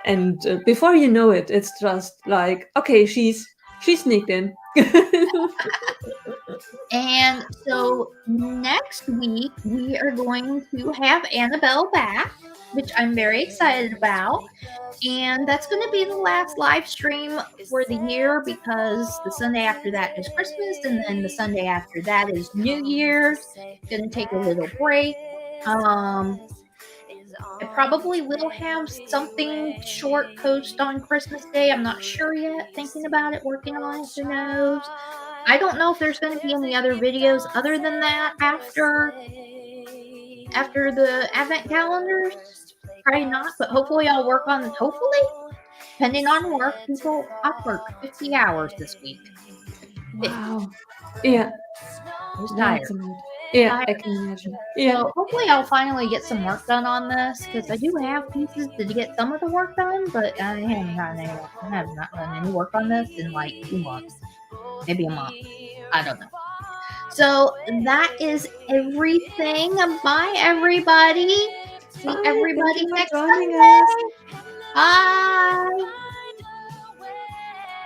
and before you know it, it's just like, okay, she sneaked in. And so next week we are going to have Anabelle back. which I'm very excited about. And that's going to be the last live stream for the year because the Sunday after that is Christmas, and then the Sunday after that is New Year's. Going to take a little break. I probably will have something short post on Christmas Day. I'm not sure yet. Thinking about it, working on it. Who knows? I don't know if there's going to be any other videos other than that after the advent calendars. Probably not, but hopefully I'll work on it. Hopefully, depending on work, I've worked 50 hours this week. 50. Wow. Yeah. I was tired. That's a lot. Yeah, Tired. I can imagine. Yeah. So hopefully I'll finally get some work done on this because I do have pieces to get some of the work done, but I have not done any work on this in like 2 months, maybe a month. I don't know. So that is everything. Bye, everybody. See everybody next Sunday. Bye.